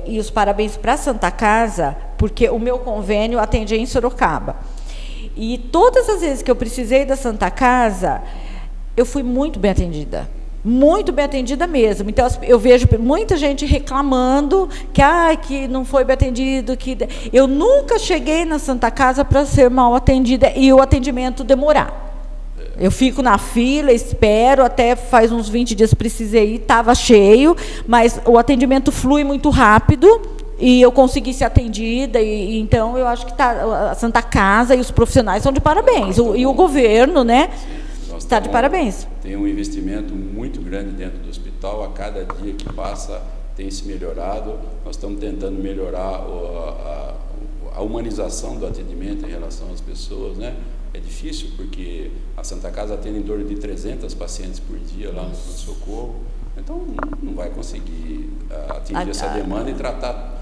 e os parabéns para a Santa Casa, porque o meu convênio atende em Sorocaba. E todas as vezes que eu precisei da Santa Casa, eu fui muito bem atendida. Muito bem atendida mesmo. Então, eu vejo muita gente reclamando que não foi bem atendido. Eu nunca cheguei na Santa Casa para ser mal atendida e o atendimento demorar. Eu fico na fila, espero, até faz uns 20 dias precisei ir, estava cheio, mas o atendimento flui muito rápido e eu consegui ser atendida. Então, eu acho que a Santa Casa e os profissionais são de parabéns. E o governo, né? Está de parabéns. Tem um investimento muito grande dentro do hospital. A cada dia que passa tem se melhorado. Nós estamos tentando melhorar a humanização do atendimento em relação às pessoas, né? É difícil porque a Santa Casa atende em torno de 300 pacientes por dia lá no socorro. Então não vai conseguir atingir essa demanda e tratar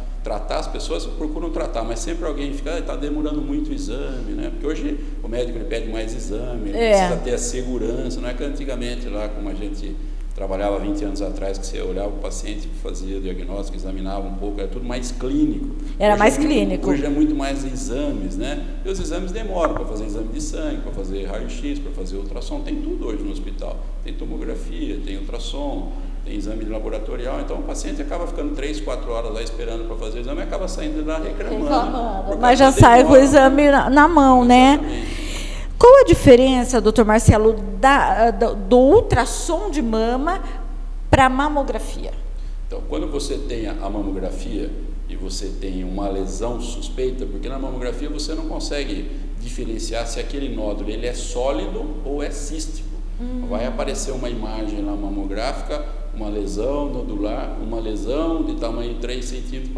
as pessoas, procuram tratar, mas sempre alguém fica, está demorando muito o exame, né? Porque hoje o médico ele pede mais exame, ele precisa ter a segurança, não é que antigamente lá, como a gente trabalhava 20 anos atrás, que você olhava o paciente, fazia diagnóstico, examinava um pouco, era tudo mais clínico. Era mais clínico. Hoje é muito mais exames, né? E os exames demoram para fazer exame de sangue, para fazer raio-x, para fazer ultrassom, tem tudo hoje no hospital. Tem tomografia, tem ultrassom, tem exame laboratorial, então o paciente acaba ficando 3, 4 horas lá esperando para fazer o exame e acaba saindo de lá reclamando. Mas já sai com o exame na mão, né? Qual a diferença, doutor Marcelo, do ultrassom de mama para a mamografia? Então, quando você tem a mamografia e você tem uma lesão suspeita, porque na mamografia você não consegue diferenciar se aquele nódulo ele é sólido ou é cístico. Vai aparecer uma imagem lá mamográfica, uma lesão nodular, uma lesão de tamanho 3 centímetros,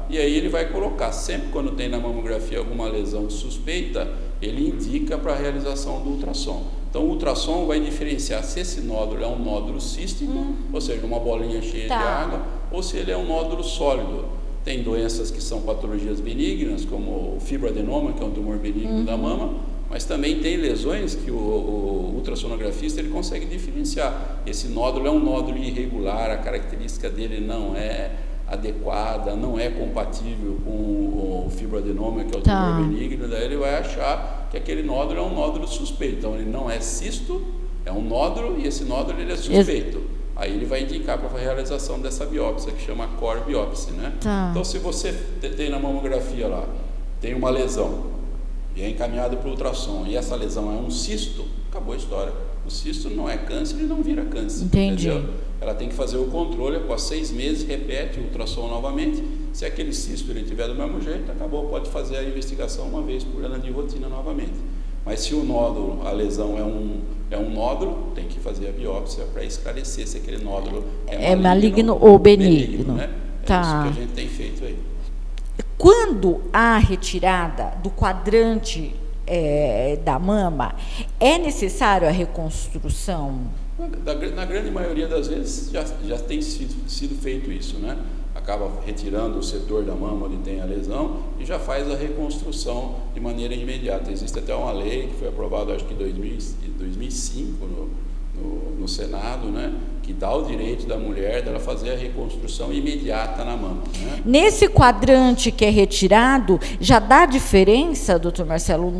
e aí ele vai colocar, sempre quando tem na mamografia alguma lesão suspeita, ele indica para a realização do ultrassom. Então o ultrassom vai diferenciar se esse nódulo é um nódulo cístico, ou seja, uma bolinha cheia de água, ou se ele é um nódulo sólido. Tem doenças que são patologias benignas, como o fibroadenoma, que é um tumor benigno da mama, mas também tem lesões que o ultrassonografista ele consegue diferenciar. Esse nódulo é um nódulo irregular, a característica dele não é adequada, não é compatível com o fibroadenoma, que é o tumor benigno, daí ele vai achar que aquele nódulo é um nódulo suspeito. Então ele não é cisto, é um nódulo, e esse nódulo ele é suspeito. Aí ele vai indicar para a realização dessa biópsia, que chama core biópsia, né? Então se você tem na mamografia lá, tem uma lesão, e é encaminhado para o ultrassom, e essa lesão é um cisto, acabou a história. O cisto não é câncer e não vira câncer. Entendi. Entendeu? Ela tem que fazer o controle, após 6 meses, repete o ultrassom novamente. Se aquele cisto ele tiver do mesmo jeito, acabou, pode fazer a investigação uma vez por ano de rotina novamente. Mas se o nódulo, a lesão é um nódulo, tem que fazer a biópsia para esclarecer se aquele nódulo é maligno ou benigno. Né? É isso que a gente tem feito aí. Quando há retirada do quadrante da mama, é necessário a reconstrução? Na grande maioria das vezes já tem sido feito isso, né? Acaba retirando o setor da mama onde tem a lesão e já faz a reconstrução de maneira imediata. Existe até uma lei que foi aprovada, acho que em 2005 no Senado, né? Que dá o direito da mulher dela fazer a reconstrução imediata na mama, né? Nesse quadrante que é retirado, já dá diferença, doutor Marcelo,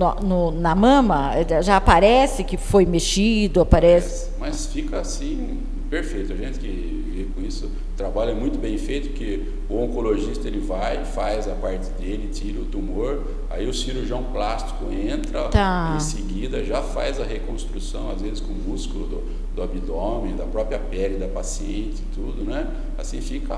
na mama? Já aparece que foi mexido, aparece? Mas fica assim, perfeito. A gente que vive com isso trabalha muito bem feito, que o oncologista ele vai, faz a parte dele, tira o tumor, aí o cirurgião plástico entra, em seguida já faz a reconstrução, às vezes com o músculo do abdômen, da própria pele da paciente, tudo, né? Assim fica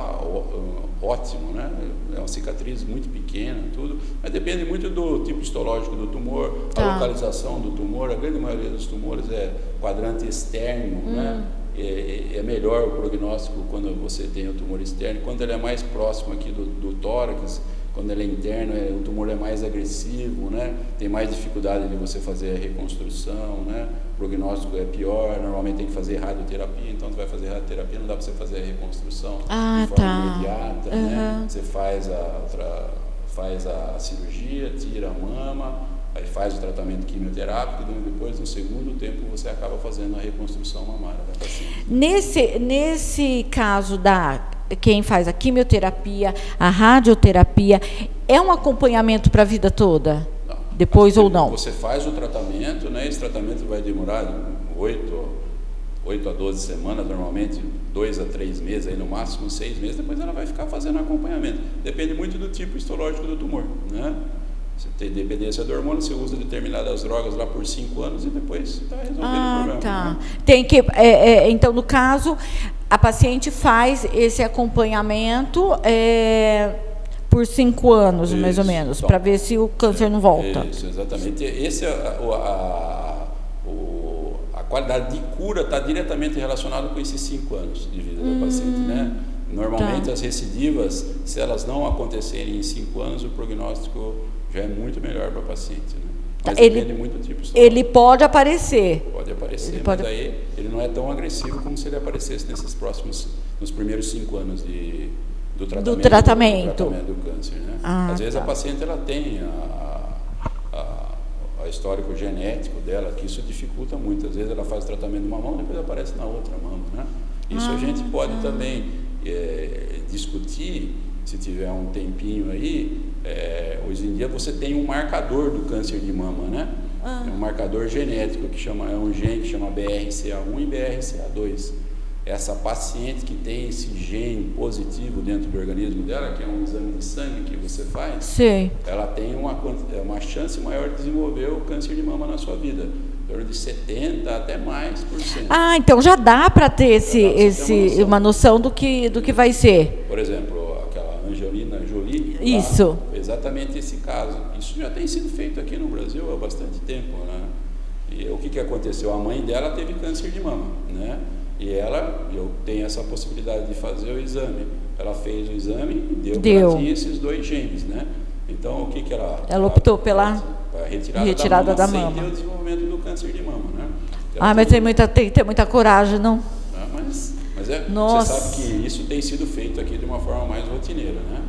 ótimo, né? É uma cicatriz muito pequena, tudo, mas depende muito do tipo histológico do tumor, a localização do tumor. A grande maioria dos tumores é quadrante externo, né? É melhor o prognóstico quando você tem o tumor externo. Quando ele é mais próximo aqui do tórax, quando ele é interno, o tumor é mais agressivo, né? Tem mais dificuldade de você fazer a reconstrução, né? O prognóstico é pior, normalmente tem que fazer radioterapia, então você vai fazer radioterapia, não dá para você fazer a reconstrução de forma imediata, né? Você faz a cirurgia, tira a mama, aí faz o tratamento quimioterápico e depois, no segundo tempo, você acaba fazendo a reconstrução mamária da paciente. Nesse caso quem faz a quimioterapia, a radioterapia, é um acompanhamento para a vida toda? Não. Depois ou não? Você faz o tratamento, né? Esse tratamento vai demorar 8 a 12 semanas, normalmente 2 a 3 meses, aí no máximo 6 meses, depois ela vai ficar fazendo acompanhamento. Depende muito do tipo histológico do tumor, né? Você tem dependência do hormônio, você usa determinadas drogas lá por 5 anos e depois está resolvendo o problema. Tá. Né? Tem que, então, no caso, a paciente faz esse acompanhamento por 5 anos, mais ou menos, então, para ver se o câncer não volta. Isso, exatamente. Esse a qualidade de cura está diretamente relacionada com esses 5 anos de vida da paciente, né? Normalmente as recidivas, se elas não acontecerem em 5 anos, o prognóstico já é muito melhor para a paciente, né? Mas depende muito do tipo. Ele pode aparecer. Pode aparecer, mas daí ele não é tão agressivo como se ele aparecesse nos primeiros 5 anos do tratamento do câncer, né? Às vezes a paciente ela tem a histórico genético dela, que isso dificulta muito. Às vezes ela faz o tratamento de uma mão, depois aparece na outra mama, né? Isso a gente pode também discutir, se tiver um tempinho aí. Hoje em dia você tem um marcador do câncer de mama, né? É um marcador genético é um gene que chama BRCA1 e BRCA2. Essa paciente que tem esse gene positivo dentro do organismo dela, que é um exame de sangue que você faz, sim, ela tem uma chance maior de desenvolver o câncer de mama na sua vida, em torno de 70% até mais por cento. Então já dá para ter uma noção do que vai ser. Por exemplo, aquela Angelina Jolie, isso. Exatamente esse caso. Isso já tem sido feito aqui no Brasil há bastante tempo, né? E o que aconteceu? A mãe dela teve câncer de mama, né? E eu tenho essa possibilidade de fazer o exame. Ela fez o exame e deu. Ela tinha esses 2 genes, né? Então, o que ela... Ela optou pela retirada da mama. Sem ter o desenvolvimento do câncer de mama, né? Mas tem que ter muita coragem, não? Mas você sabe que isso tem sido feito aqui de uma forma mais rotineira, né?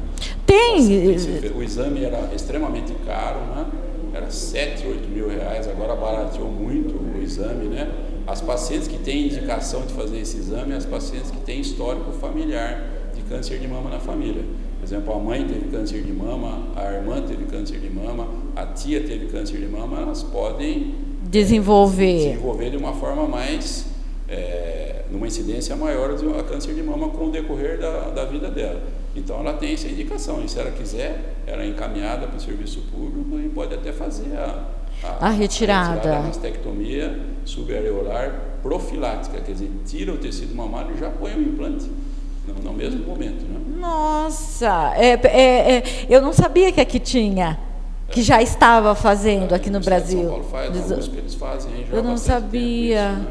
O exame era extremamente caro, né? Era 7, 8 mil reais, agora barateou muito o exame, né? As pacientes que têm indicação de fazer esse exame, as pacientes que têm histórico familiar de câncer de mama na família. Por exemplo, a mãe teve câncer de mama, a irmã teve câncer de mama, a tia teve câncer de mama, elas podem desenvolver de uma forma mais, numa incidência maior de câncer de mama com o decorrer da vida dela. Então ela tem essa indicação, e se ela quiser, ela é encaminhada para o serviço público e pode até fazer a retirada, a mastectomia subareolar profilática, quer dizer, tira o tecido mamário e já põe o implante no mesmo momento, né? Nossa, eu não sabia que aqui tinha, que já estava fazendo aqui no Brasil. São Paulo faz, alguns que eles fazem aí já. Eu não sabia.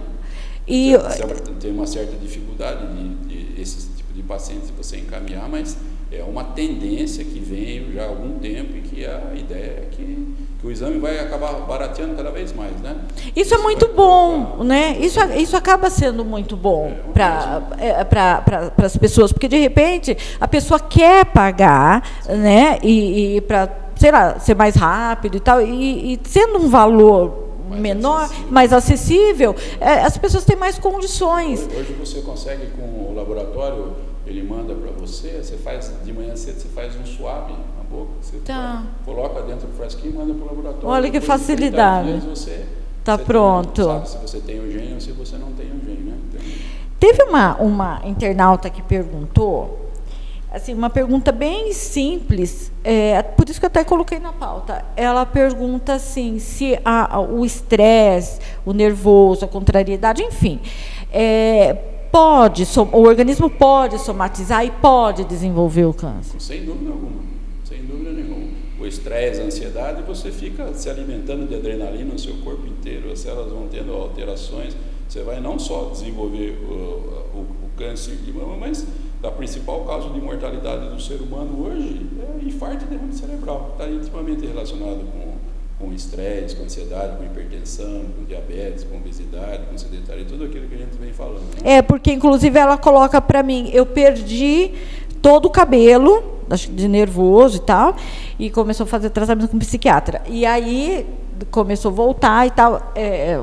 Isso, né? Tem uma certa dificuldade de esse tipo de pacientes você encaminhar, mas é uma tendência que vem já há algum tempo e que a ideia é que o exame vai acabar barateando cada vez mais, né? Isso é muito bom, né? Isso acaba sendo muito bom para as pessoas, porque de repente a pessoa quer pagar, né? E para, sei lá, ser mais rápido e tal, e sendo um valor menor, mais acessível, as pessoas têm mais condições. Hoje você consegue, com o laboratório, ele manda para você faz de manhã cedo, você faz um swab na boca, você coloca dentro do frasquinho e manda para o laboratório. Olha que facilidade. Você pronto. Sabe se você tem o gene ou se você não tem o gene, né? Teve uma internauta que perguntou, assim, uma pergunta bem simples, por isso que eu até coloquei na pauta. Ela pergunta assim, se o estresse, o nervoso, a contrariedade, enfim, o organismo pode somatizar e pode desenvolver o câncer. Sem dúvida alguma, sem dúvida nenhuma. O estresse, a ansiedade, você fica se alimentando de adrenalina no seu corpo inteiro, as células vão tendo alterações, você vai não só desenvolver o câncer de mama, mas A principal causa de mortalidade do ser humano hoje é infarto e derrame cerebral. Está intimamente relacionado com estresse, com ansiedade, com hipertensão, com diabetes, com obesidade, com sedentarismo, tudo aquilo que a gente vem falando. Né? Porque inclusive ela coloca para mim, eu perdi todo o cabelo, de nervoso e tal, e começou a fazer tratamento com psiquiatra. E aí começou a voltar e tal,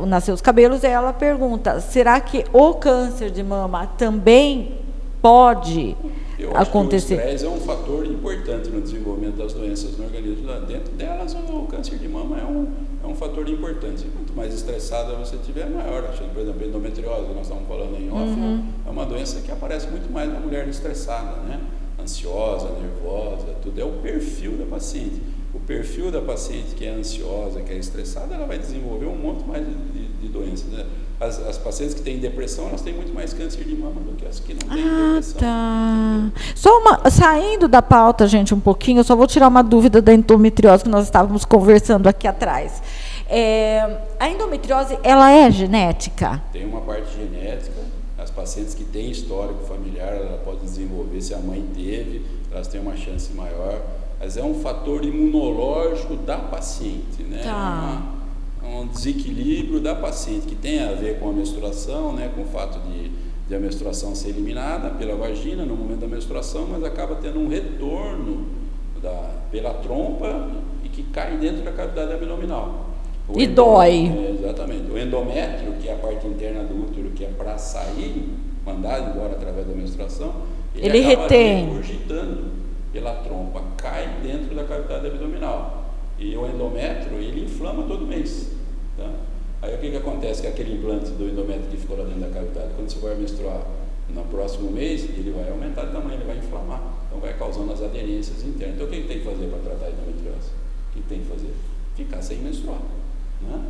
nasceu os cabelos, e ela pergunta, será que o câncer de mama também pode acontecer? Eu acho que o estresse é um fator importante no desenvolvimento das doenças no organismo. Dentro delas, o câncer de mama é um fator importante. Quanto mais estressada você tiver, maior. Por exemplo, a endometriose, nós estamos falando em off, é uma doença que aparece muito mais na mulher estressada, né? Ansiosa, nervosa, tudo. É o perfil da paciente. O perfil da paciente que é ansiosa, que é estressada, ela vai desenvolver um monte mais de doenças, né? As pacientes que têm depressão, elas têm muito mais câncer de mama do que as que não têm depressão. Tá. Saindo da pauta, gente, um pouquinho, eu só vou tirar uma dúvida da endometriose que nós estávamos conversando aqui atrás. A endometriose, ela é genética? Tem uma parte genética. As pacientes que têm histórico familiar, ela pode desenvolver, se a mãe teve, elas têm uma chance maior. Mas é um fator imunológico da paciente, né? Tá. Um desequilíbrio da paciente, que tem a ver com a menstruação, né? Com o fato de a menstruação ser eliminada pela vagina no momento da menstruação, mas acaba tendo um retorno pela trompa e que cai dentro da cavidade abdominal. Dói. Exatamente. O endométrio, que é a parte interna do útero, que é para sair, mandado embora através da menstruação, ele acaba retém. regurgitando pela trompa, cai dentro da cavidade abdominal. E o endométrio, ele inflama todo mês. Tá? Aí o que acontece? Que aquele implante do endométrio que ficou lá dentro da cavidade, quando você vai menstruar no próximo mês, ele vai aumentar de tamanho, ele vai inflamar. Então vai causando as aderências internas. Então o que tem que fazer para tratar a endometriose? O que tem que fazer? Ficar sem menstruar. Né?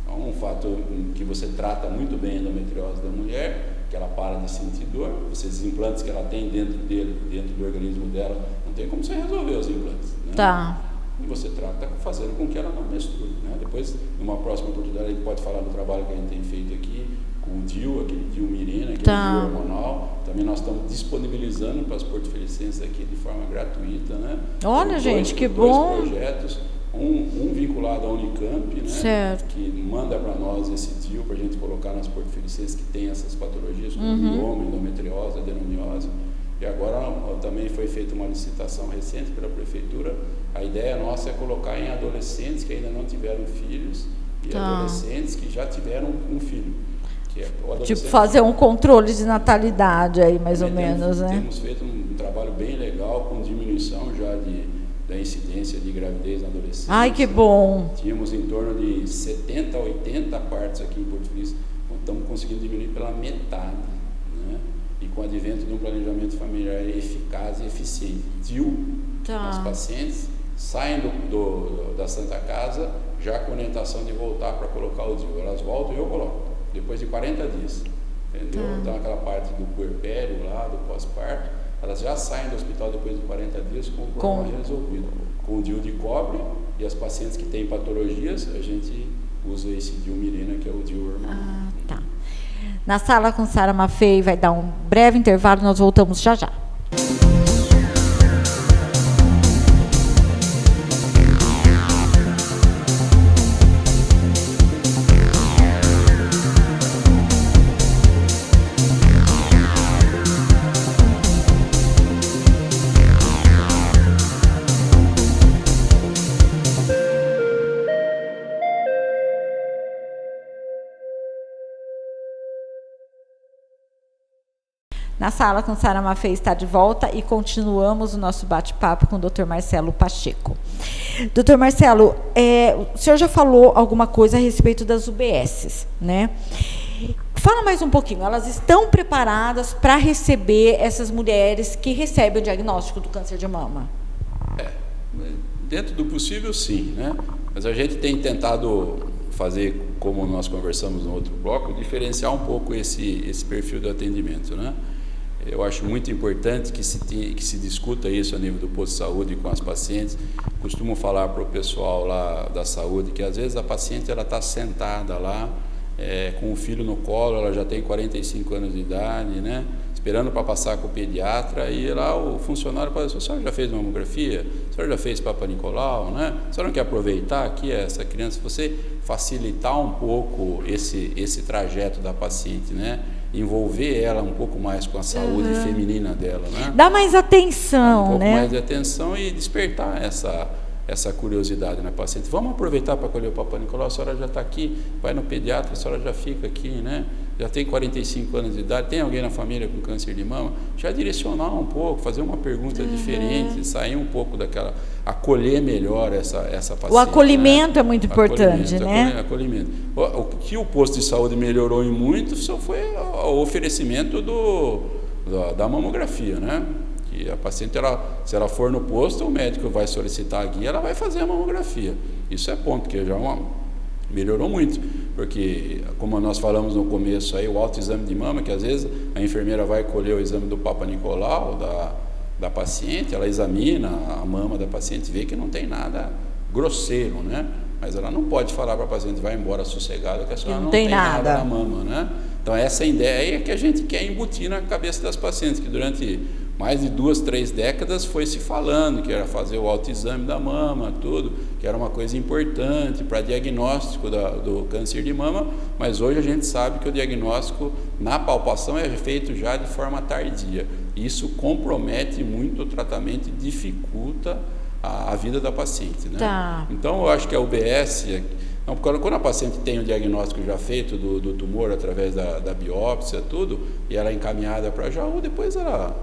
É um fato que você trata muito bem a endometriose da mulher, que ela para de sentir dor. Esses implantes que ela tem dentro do organismo dela, não tem como você resolver os implantes. Né? Tá. E você trata fazendo com que ela não menstrue. Né? Depois, numa próxima oportunidade, a gente pode falar do trabalho que a gente tem feito aqui com o DIU, aquele DIU Mirena, que é o DIU hormonal. Também nós estamos disponibilizando para as portofelicenses aqui de forma gratuita. Né? Olha, gente, que bom! Dois projetos. Um vinculado à Unicamp, né, certo, que manda para nós esse DIU para a gente colocar nas portofelicenses que tem essas patologias, como mioma, endometriose, adenomiose. E agora também foi feita uma licitação recente pela prefeitura. A ideia nossa é colocar em adolescentes que ainda não tiveram filhos e adolescentes que já tiveram um filho. Que é tipo, fazer um controle de natalidade aí, mais ou menos, né? Temos feito um trabalho bem legal com diminuição já da incidência de gravidez na adolescência. Ai, que bom! Tínhamos em torno de 70 a 80 partos aqui em Porto Feliz, estamos conseguindo diminuir pela metade, né? E com o advento de um planejamento familiar eficaz e eficiente. DIU, as pacientes saem da Santa Casa já com orientação de voltar para colocar o DIU. Elas voltam e eu coloco, depois de 40 dias. Entendeu? Então aquela parte do puerpério lá, do pós-parto, elas já saem do hospital depois de 40 dias com o problema resolvido. Com o DIU de cobre, e as pacientes que têm patologias, a gente usa esse DIU Mirena, que é o DIU hormonal. Tá. Na sala com Sara Maffei vai dar um breve intervalo, nós voltamos já já. Na sala com Sara Maffei está de volta e continuamos o nosso bate-papo com o Dr. Marcelo Pacheco. Dr. Marcelo, o senhor já falou alguma coisa a respeito das UBSs, né? Fala mais um pouquinho, elas estão preparadas para receber essas mulheres que recebem o diagnóstico do câncer de mama? Dentro do possível, sim, né? Mas a gente tem tentado fazer, como nós conversamos no outro bloco, diferenciar um pouco esse perfil do atendimento, né? Eu acho muito importante que se discuta isso a nível do posto de saúde com as pacientes. Costumo falar para o pessoal lá da saúde que às vezes a paciente ela está sentada lá com o filho no colo, ela já tem 45 anos de idade, né? esperando para passar com o pediatra, e lá o funcionário fala assim: a senhora já fez mamografia? A senhora já fez Papa Nicolau, né? A senhora não quer aproveitar aqui essa criança? Se você facilitar um pouco esse trajeto da paciente, né? Envolver ela um pouco mais com a saúde feminina dela, né? Dá mais atenção, um pouco né? mais de atenção e despertar essa curiosidade na paciente. Vamos aproveitar para colher o Papa Nicolau, a senhora já está aqui, vai no pediatra, a senhora já fica aqui, né? Já tem 45 anos de idade, tem alguém na família com câncer de mama? Já direcionar um pouco, fazer uma pergunta diferente, sair um pouco daquela, acolher melhor essa paciente. O acolhimento, né? É muito importante, acolhimento, né? Acolhimento. O que o posto de saúde melhorou em muito só foi o oferecimento da mamografia, né? Que a paciente, se ela for no posto, o médico vai solicitar a guia, ela vai fazer a mamografia. Isso é ponto, que já melhorou muito, porque, como nós falamos no começo, aí, o autoexame de mama, que às vezes a enfermeira vai colher o exame do Papa Nicolau da paciente, ela examina a mama da paciente, vê que não tem nada grosseiro, né? Mas ela não pode falar para a paciente: vai embora sossegada, que a senhora não tem nada na mama, né? Então, essa ideia que a gente quer embutir na cabeça das pacientes, que durante mais de 2, 3 décadas foi se falando que era fazer o autoexame da mama, tudo, que era uma coisa importante para diagnóstico do câncer de mama, mas hoje a gente sabe que o diagnóstico na palpação é feito já de forma tardia. Isso compromete muito o tratamento e dificulta a vida da paciente, né? Tá. Então, eu acho que a UBS... Não, quando a paciente tem o diagnóstico já feito do tumor através da biópsia, tudo, e ela é encaminhada para a Jaú, depois ela...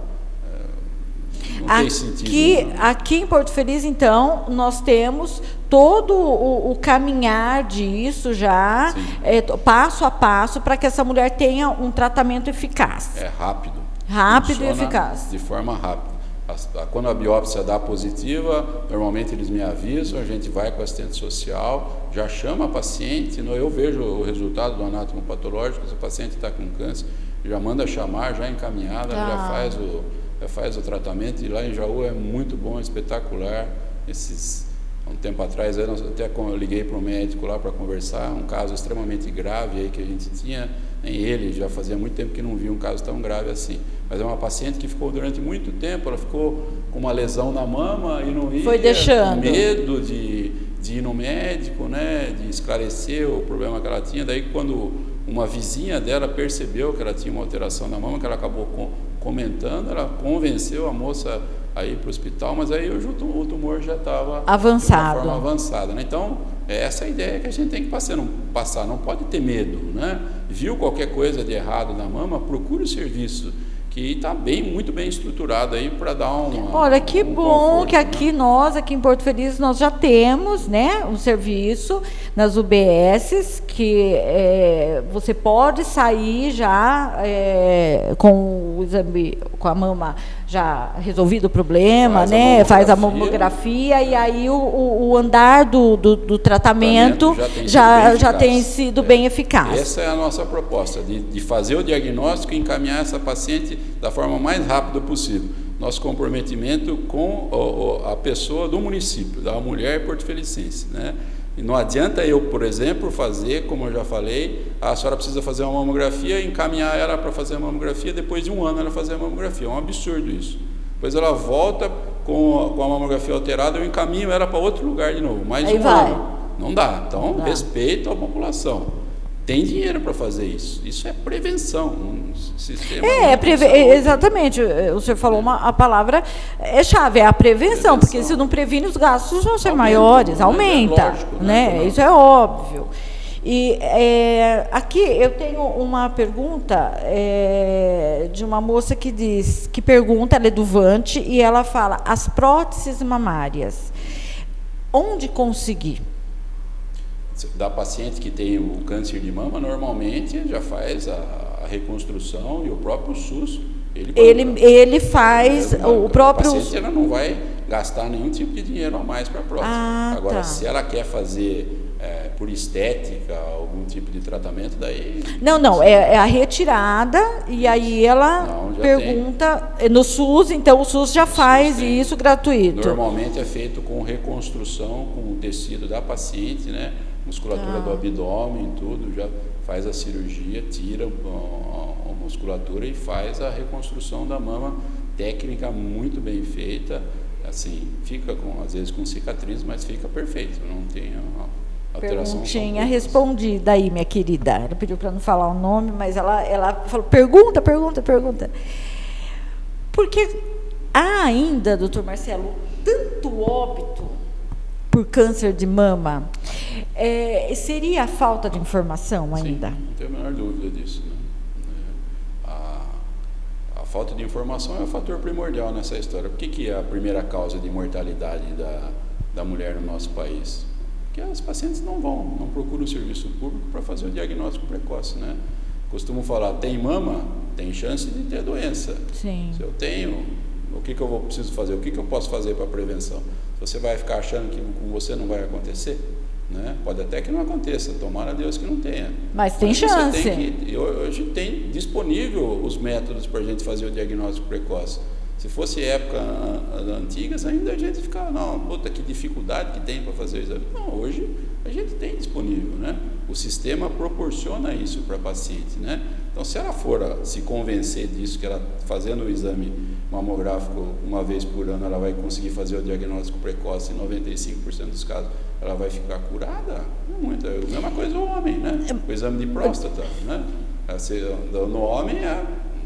Não tem sentido, né? Aqui em Porto Feliz, então, nós temos todo o caminhar disso já, passo a passo, para que essa mulher tenha um tratamento eficaz. É rápido. Rápido e eficaz. De forma rápida. Quando a biópsia dá positiva, normalmente eles me avisam, a gente vai com a assistente social, já chama a paciente, eu vejo o resultado do anátomo patológico, se a paciente está com câncer, já manda chamar, já encaminhada, já faz o tratamento, e lá em Jaú é muito bom, espetacular. Um tempo atrás, eu liguei para um médico lá para conversar, um caso extremamente grave aí que a gente tinha, nem ele, já fazia muito tempo que não via um caso tão grave assim, mas é uma paciente que ficou durante muito tempo, ela ficou com uma lesão na mama e não ia, foi deixando, com medo de ir no médico, né, de esclarecer o problema que ela tinha. Daí, quando uma vizinha dela percebeu que ela tinha uma alteração na mama, que ela acabou comentando, ela convenceu a moça a ir para o hospital, mas aí hoje o tumor já estava avançado, de uma forma avançada, né? Então, essa é a ideia que a gente tem que passar, não pode ter medo, né? Viu qualquer coisa de errado na mama, procure o serviço, que está muito bem estruturado aí para dar Olha, que bom conforto, que aqui, né? Nós, aqui em Porto Feliz, nós já temos, né, um serviço nas UBSs, que você pode sair já com o exame, com a mama já resolvido o problema, né? Faz a mamografia, e aí o andar do tratamento já tem sido bem eficaz. Essa é a nossa proposta, de fazer o diagnóstico e encaminhar essa paciente da forma mais rápida possível. Nosso comprometimento com a pessoa do município, da mulher porto-felicense, né? E não adianta eu, por exemplo, fazer, como eu já falei, a senhora precisa fazer uma mamografia e encaminhar ela para fazer a mamografia, depois de 1 ano ela fazer a mamografia. É um absurdo isso. Depois ela volta com a mamografia alterada, eu encaminho ela para outro lugar de novo, mais um ano. Não dá. Então, respeito à população. Tem dinheiro para fazer isso. Isso é prevenção, um sistema. Exatamente. O senhor falou a palavra chave, é a prevenção, porque se não previne, os gastos vão ser maiores, aumenta, é lógico, né? Isso é óbvio. E aqui eu tenho uma pergunta de uma moça que pergunta, ela é do Vante, e ela fala: as próteses mamárias, onde conseguir? Da paciente que tem o câncer de mama, normalmente já faz a reconstrução, e o próprio SUS, ele faz o próprio... A paciente, ela não vai gastar nenhum tipo de dinheiro a mais para a prótese. Agora, se ela quer fazer por estética, algum tipo de tratamento, daí... Não, é a retirada, e aí ela pergunta... No SUS, então o SUS já faz isso gratuito. Normalmente é feito com reconstrução, com o tecido da paciente, né? musculatura do abdômen, tudo, já faz a cirurgia, tira a musculatura e faz a reconstrução da mama, técnica muito bem feita, assim, fica às vezes com cicatriz, mas fica perfeito, não tem alteração. Perguntinha respondida aí, minha querida. Ela pediu para não falar o nome, mas ela falou, pergunta. Porque há ainda, doutor Marcelo, tanto óbito por câncer de mama, seria a falta de informação ainda? Sim, não tenho a menor dúvida disso, né? A falta de informação é o fator primordial nessa história. Por que é a primeira causa de mortalidade da mulher no nosso país? Porque as pacientes não procuram o serviço público para fazer o diagnóstico precoce, né? Costumo falar, tem mama, tem chance de ter doença. Sim. Se eu tenho, o que eu preciso fazer? O que eu posso fazer para prevenção? Você vai ficar achando que com você não vai acontecer? Né? Pode até que não aconteça, tomara a Deus que não tenha. Mas tem chance. Hoje tem disponível os métodos para a gente fazer o diagnóstico precoce. Se fosse época antigas, ainda a gente ficava, não, puta, que dificuldade que tem para fazer o exame. Não, hoje a gente tem disponível, né? O sistema proporciona isso para a paciente, né? Então, se ela for se convencer disso, que ela fazendo o exame mamográfico uma vez por ano, ela vai conseguir fazer o diagnóstico precoce em 95% dos casos, ela vai ficar curada? Não muito. É a mesma coisa o homem, né? O exame de próstata, né? No homem,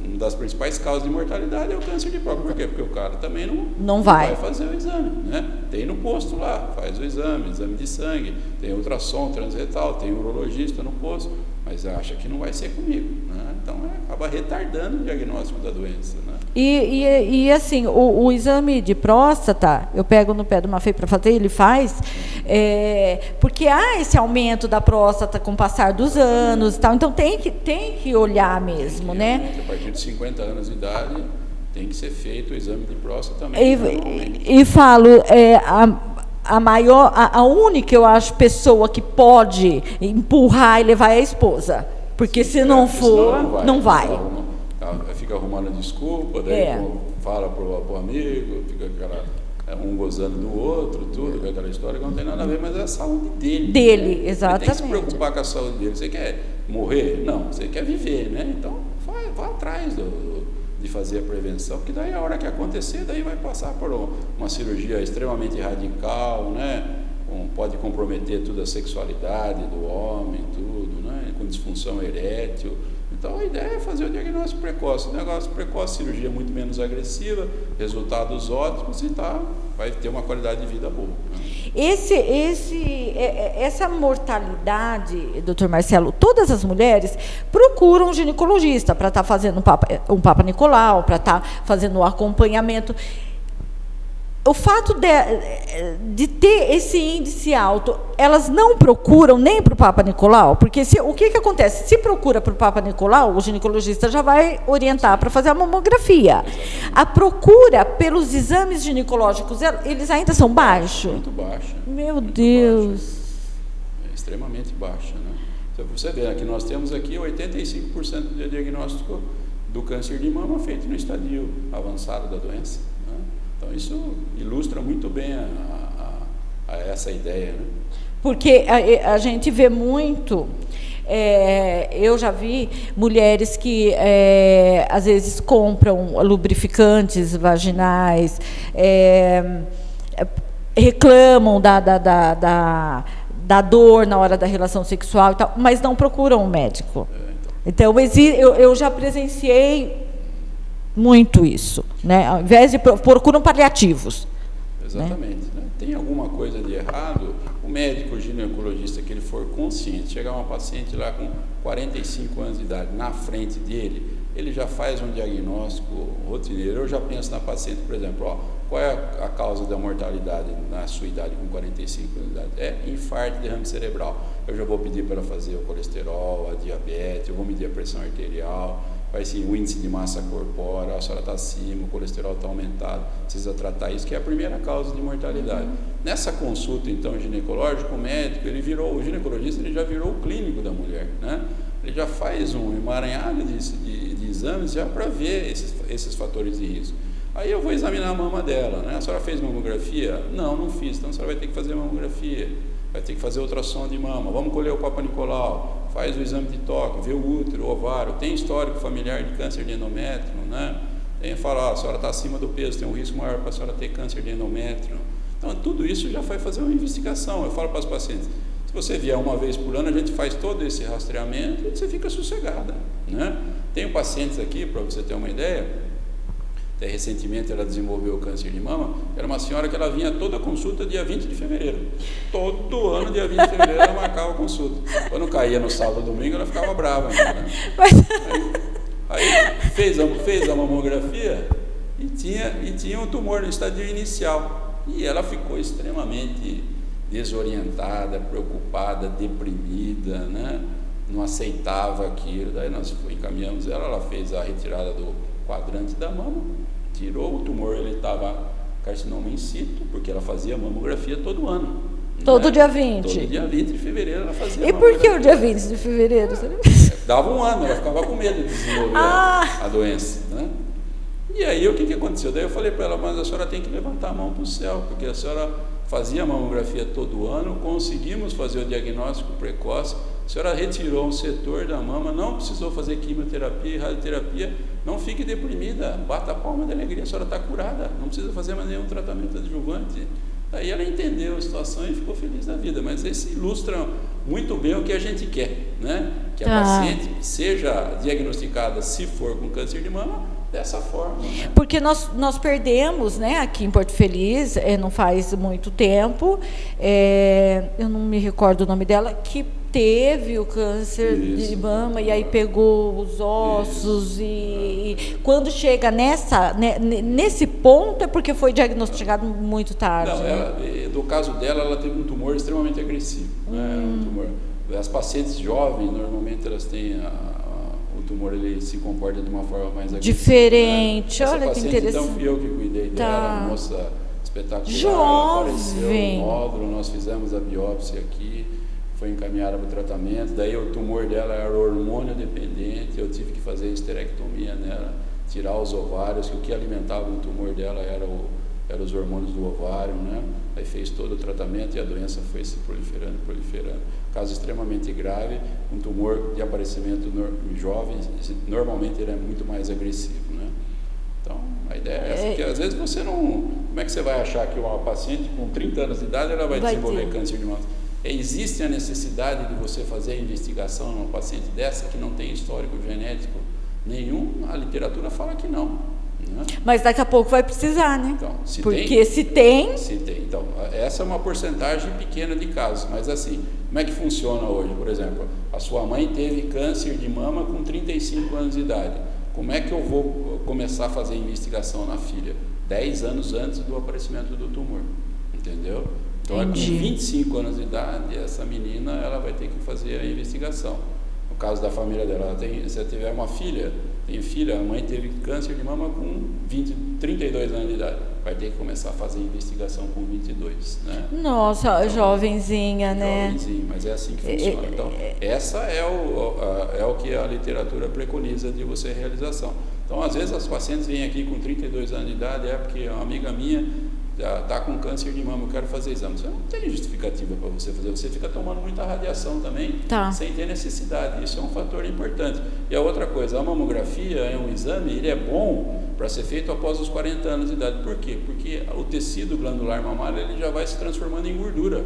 uma das principais causas de mortalidade é o câncer de próstata. Por quê? Porque o cara também não vai fazer o exame, né? Tem no posto lá, faz o exame de sangue, tem ultrassom transretal, tem urologista no posto, mas acha que não vai ser comigo, né? Então acaba retardando o diagnóstico da doença, né? E assim, o exame de próstata, eu pego no pé de uma feia para fazer, ele faz, porque há esse aumento da próstata com o passar dos anos e tal, então tem que olhar mesmo, né? A partir de 50 anos de idade tem que ser feito o exame de próstata também. E falo, a única, eu acho, pessoa que pode empurrar e levar é a esposa, porque se não for, não vai. Fica arrumando desculpa, daí fala pro amigo, fica um gozando do outro, tudo, com aquela história que não tem nada a ver, mas é a saúde dele. Né? Exatamente. Ele tem que se preocupar com a saúde dele. Você quer morrer? Não, você quer viver, né? Então, vá atrás de fazer a prevenção, porque daí a hora que acontecer, daí vai passar por uma cirurgia extremamente radical, né? Pode comprometer toda a sexualidade do homem, tudo, né? Com disfunção erétil. Então a ideia é fazer o diagnóstico precoce. O diagnóstico precoce, cirurgia muito menos agressiva, resultados ótimos e vai ter uma qualidade de vida boa. Né? Essa mortalidade, doutor Marcelo, todas as mulheres procuram um ginecologista para estar fazendo um Papa Nicolau, para estar fazendo o acompanhamento. O fato de ter esse índice alto, elas não procuram nem para o Papa Nicolau, porque o que acontece? Se procura para o Papa Nicolau, o ginecologista já vai orientar para fazer a mamografia. A procura pelos exames ginecológicos, eles ainda são baixos? Muito baixa. Meu Deus. Baixa. É extremamente baixa, né? Então, você vê, que nós temos aqui 85% de diagnóstico do câncer de mama feito no estadio avançado da doença. Então, isso ilustra muito bem a essa ideia, né? Porque a gente vê muito, eu já vi mulheres que, às vezes, compram lubrificantes vaginais, reclamam da dor na hora da relação sexual e tal, mas não procuram um médico. Então, eu já presenciei muito isso, né? Ao invés de procuram paliativos. Exatamente. Né? Tem alguma coisa de errado, o médico, o ginecologista, que ele for consciente, chegar uma paciente lá com 45 anos de idade na frente dele, ele já faz um diagnóstico rotineiro. Eu já penso na paciente, por exemplo, qual é a causa da mortalidade na sua idade com 45 anos de idade? É infarto, derrame cerebral. Eu já vou pedir para ela fazer o colesterol, a diabetes, eu vou medir a pressão arterial, vai ser o índice de massa corpórea, a senhora está acima, o colesterol está aumentado, precisa tratar isso, que é a primeira causa de mortalidade. Nessa consulta, então, ginecológica, o médico, o ginecologista, ele já virou o clínico da mulher, né? Ele já faz um emaranhado de exames já para ver esses fatores de risco. Aí eu vou examinar a mama dela, né? A senhora fez mamografia? Não fiz, então a senhora vai ter que fazer mamografia. vai ter que fazer ultrassom de mama, vamos colher o Papa Nicolau, faz o exame de toque, vê o útero, o ovário, tem histórico familiar de câncer de endométrio, né? Tem que falar, a senhora está acima do peso, tem um risco maior para a senhora ter câncer de endométrio. Então, tudo isso já vai fazer uma investigação. Eu falo para os pacientes, se você vier uma vez por ano, a gente faz todo esse rastreamento e você fica sossegada, né? Tenho pacientes aqui, para você ter uma ideia, até recentemente ela desenvolveu câncer de mama, era uma senhora que ela vinha toda consulta dia 20 de fevereiro. Todo ano, dia 20 de fevereiro, ela marcava a consulta. Quando caía no sábado ou domingo, ela ficava brava, né? Aí fez a mamografia e tinha um tumor no estadio inicial. E ela ficou extremamente desorientada, preocupada, deprimida, né? Não aceitava aquilo. Daí nós encaminhamos ela fez a retirada do quadrante da mama, tirou o tumor, ele estava carcinoma in situ, porque ela fazia mamografia todo ano. Todo, né? dia 20? Todo dia 20 de fevereiro ela fazia. E por que o dia 20 de fevereiro? Dava um ano, ela ficava com medo de desenvolver a doença, né? E aí o que aconteceu? Daí eu falei para ela, mas a senhora tem que levantar a mão para o céu, porque a senhora fazia mamografia todo ano, conseguimos fazer o diagnóstico precoce, a senhora retirou um setor da mama, não precisou fazer quimioterapia e radioterapia, não fique deprimida, bata a palma de alegria, a senhora está curada, não precisa fazer mais nenhum tratamento adjuvante. Aí ela entendeu a situação e ficou feliz da vida, mas isso ilustra muito bem o que a gente quer, né? Que a paciente seja diagnosticada, se for com câncer de mama, dessa forma, né? Porque nós perdemos, né, aqui em Porto Feliz, não faz muito tempo, eu não me recordo o nome dela, que teve o câncer de mama e aí pegou os ossos e quando chega nesse ponto é porque foi diagnosticado muito tarde. Não, no caso dela, ela teve um tumor extremamente agressivo, né? Um tumor. As pacientes jovens, normalmente elas têm o tumor, ele se comporta de uma forma mais agressiva. Diferente, né? olha que interessante. Então fui eu que cuidei dela, uma moça espetacular, jovem. Apareceu um nódulo, nós fizemos a biópsia aqui, foi encaminhada para o tratamento, daí o tumor dela era hormônio dependente, eu tive que fazer esterectomia nela, tirar os ovários, que o que alimentava o tumor dela eram os hormônios do ovário, né? Aí fez todo o tratamento e a doença foi se proliferando. Caso extremamente grave, um tumor de aparecimento jovem, normalmente ele é muito mais agressivo, né? Então, a ideia é essa, porque às vezes você não... Como é que você vai achar que uma paciente com 30 anos de idade ela vai desenvolver câncer de mama? Existe a necessidade de você fazer a investigação numa paciente dessa que não tem histórico genético nenhum? A literatura fala que não, né? Mas daqui a pouco vai precisar, né? Então, se tem. Então, essa é uma porcentagem pequena de casos, mas assim, como é que funciona hoje? Por exemplo, a sua mãe teve câncer de mama com 35 anos de idade. Como é que eu vou começar a fazer a investigação na filha? 10 anos antes do aparecimento do tumor, entendeu? Então, com 25 anos de idade, essa menina ela vai ter que fazer a investigação. No caso da família dela, se ela tiver uma filha, a mãe teve câncer de mama com 32 anos de idade, vai ter que começar a fazer a investigação com 22, né? Nossa, então, jovenzinha, né? Jovenzinha, mas é assim que funciona. Então, essa é o que a literatura preconiza de você realização. Então, às vezes as pacientes vêm aqui com 32 anos de idade, porque uma amiga minha já está com câncer de mama, eu quero fazer exame. Você não tem justificativa para você fazer, você fica tomando muita radiação também, sem ter necessidade. Isso é um fator importante. E a outra coisa, a mamografia é um exame, ele é bom para ser feito após os 40 anos de idade. Por quê? Porque o tecido glandular mamário ele já vai se transformando em gordura.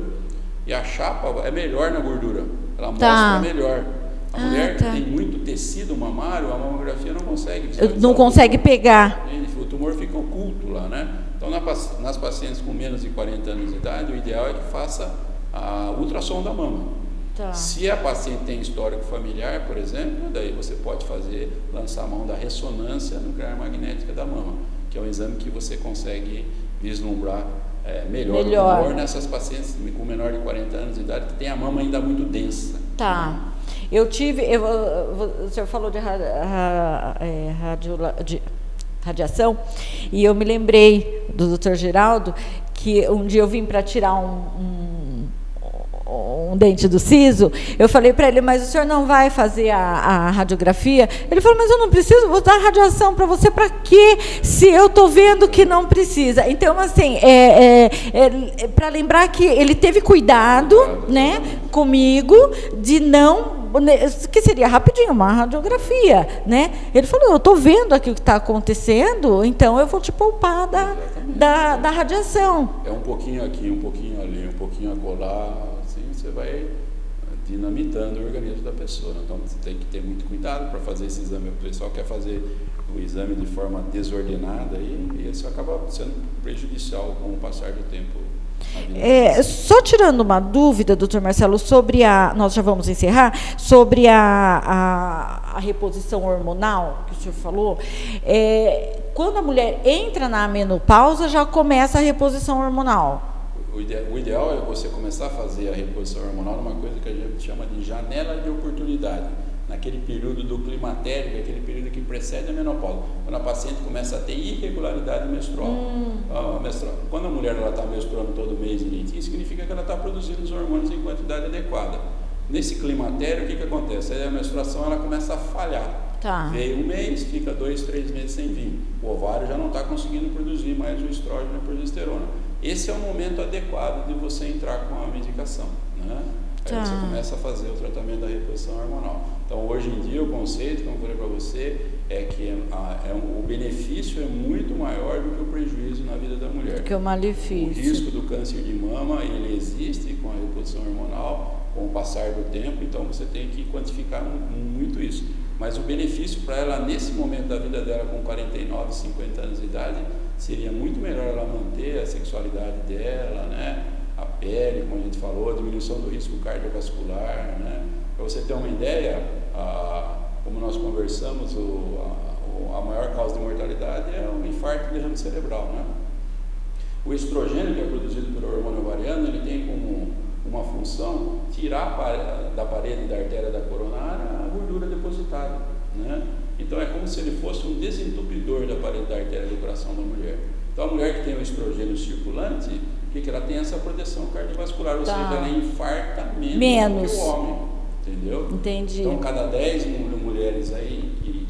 E a chapa é melhor na gordura, ela mostra melhor. A mulher que tem muito tecido mamário, a mamografia não consegue visualizar. Não consegue pegar. O tumor fica oculto lá, né? Então, nas pacientes com menos de 40 anos de idade, o ideal é que faça a ultrassom da mama. Se a paciente tem histórico familiar, por exemplo, daí você pode lançar a mão da ressonância nuclear magnética da mama, que é um exame que você consegue vislumbrar melhor o tumor nessas pacientes com menor de 40 anos de idade, que tem a mama ainda muito densa. Eu tive, o senhor falou de radiação, e eu me lembrei do Dr. Geraldo, que um dia eu vim para tirar um um dente do siso, eu falei para ele, mas o senhor não vai fazer a radiografia? Ele falou, mas eu não preciso, vou dar radiação para você para quê? Se eu estou vendo que não precisa. Então, assim, para lembrar que ele teve cuidado, né, comigo, de não, que seria rapidinho, uma radiografia, né? Ele falou, eu estou vendo aqui o que está acontecendo, então eu vou te poupar da radiação. É um pouquinho aqui, um pouquinho ali, um pouquinho acolá, assim, você vai dinamitando o organismo da pessoa. Então, você tem que ter muito cuidado para fazer esse exame. O pessoal quer fazer o exame de forma desordenada e isso acaba sendo prejudicial com o passar do tempo. Só tirando uma dúvida, doutor Marcelo, sobre nós já vamos encerrar, sobre a reposição hormonal, que o senhor falou, quando a mulher entra na menopausa, já começa a reposição hormonal. O ideal é você começar a fazer a reposição hormonal numa coisa que a gente chama de janela de oportunidade, naquele período do climatério, aquele período que precede a menopausa, quando a paciente começa a ter irregularidade menstrual. Quando a mulher está menstruando todo mês direitinho, significa que ela está produzindo os hormônios em quantidade adequada. Nesse climatério, o que acontece? Aí a menstruação ela começa a falhar. Tá. Veio um mês, fica 2, 3 meses sem vir. O ovário já não está conseguindo produzir mais o estrógeno e a progesterona. Esse é o momento adequado de você entrar com a medicação, né? Aí você começa a fazer o tratamento da reposição hormonal. Então, hoje em dia, o conceito, como eu falei para você, é que o benefício é muito maior do que o prejuízo na vida da mulher. Que o malefício. O risco do câncer de mama, ele existe com a reposição hormonal, com o passar do tempo, então você tem que quantificar muito isso. Mas o benefício para ela, nesse momento da vida dela, com 49, 50 anos de idade, seria muito melhor ela manter a sexualidade dela, né? A pele, como a gente falou, a diminuição do risco cardiovascular, né? Para você ter uma ideia, como nós conversamos, a maior causa de mortalidade é o infarto e derrame cerebral, né? O estrogênio, que é produzido pelo hormônio ovariano, ele tem como uma função tirar da parede da artéria da coronária a gordura depositada, né? Então é como se ele fosse um desentupidor da parede da artéria do coração da mulher. Então a mulher que tem o estrogênio circulante, o que ela tem? Essa proteção cardiovascular, ou seja, ela infarta menos do que o homem, entendeu? Entendi. Então cada 10 mulheres aí que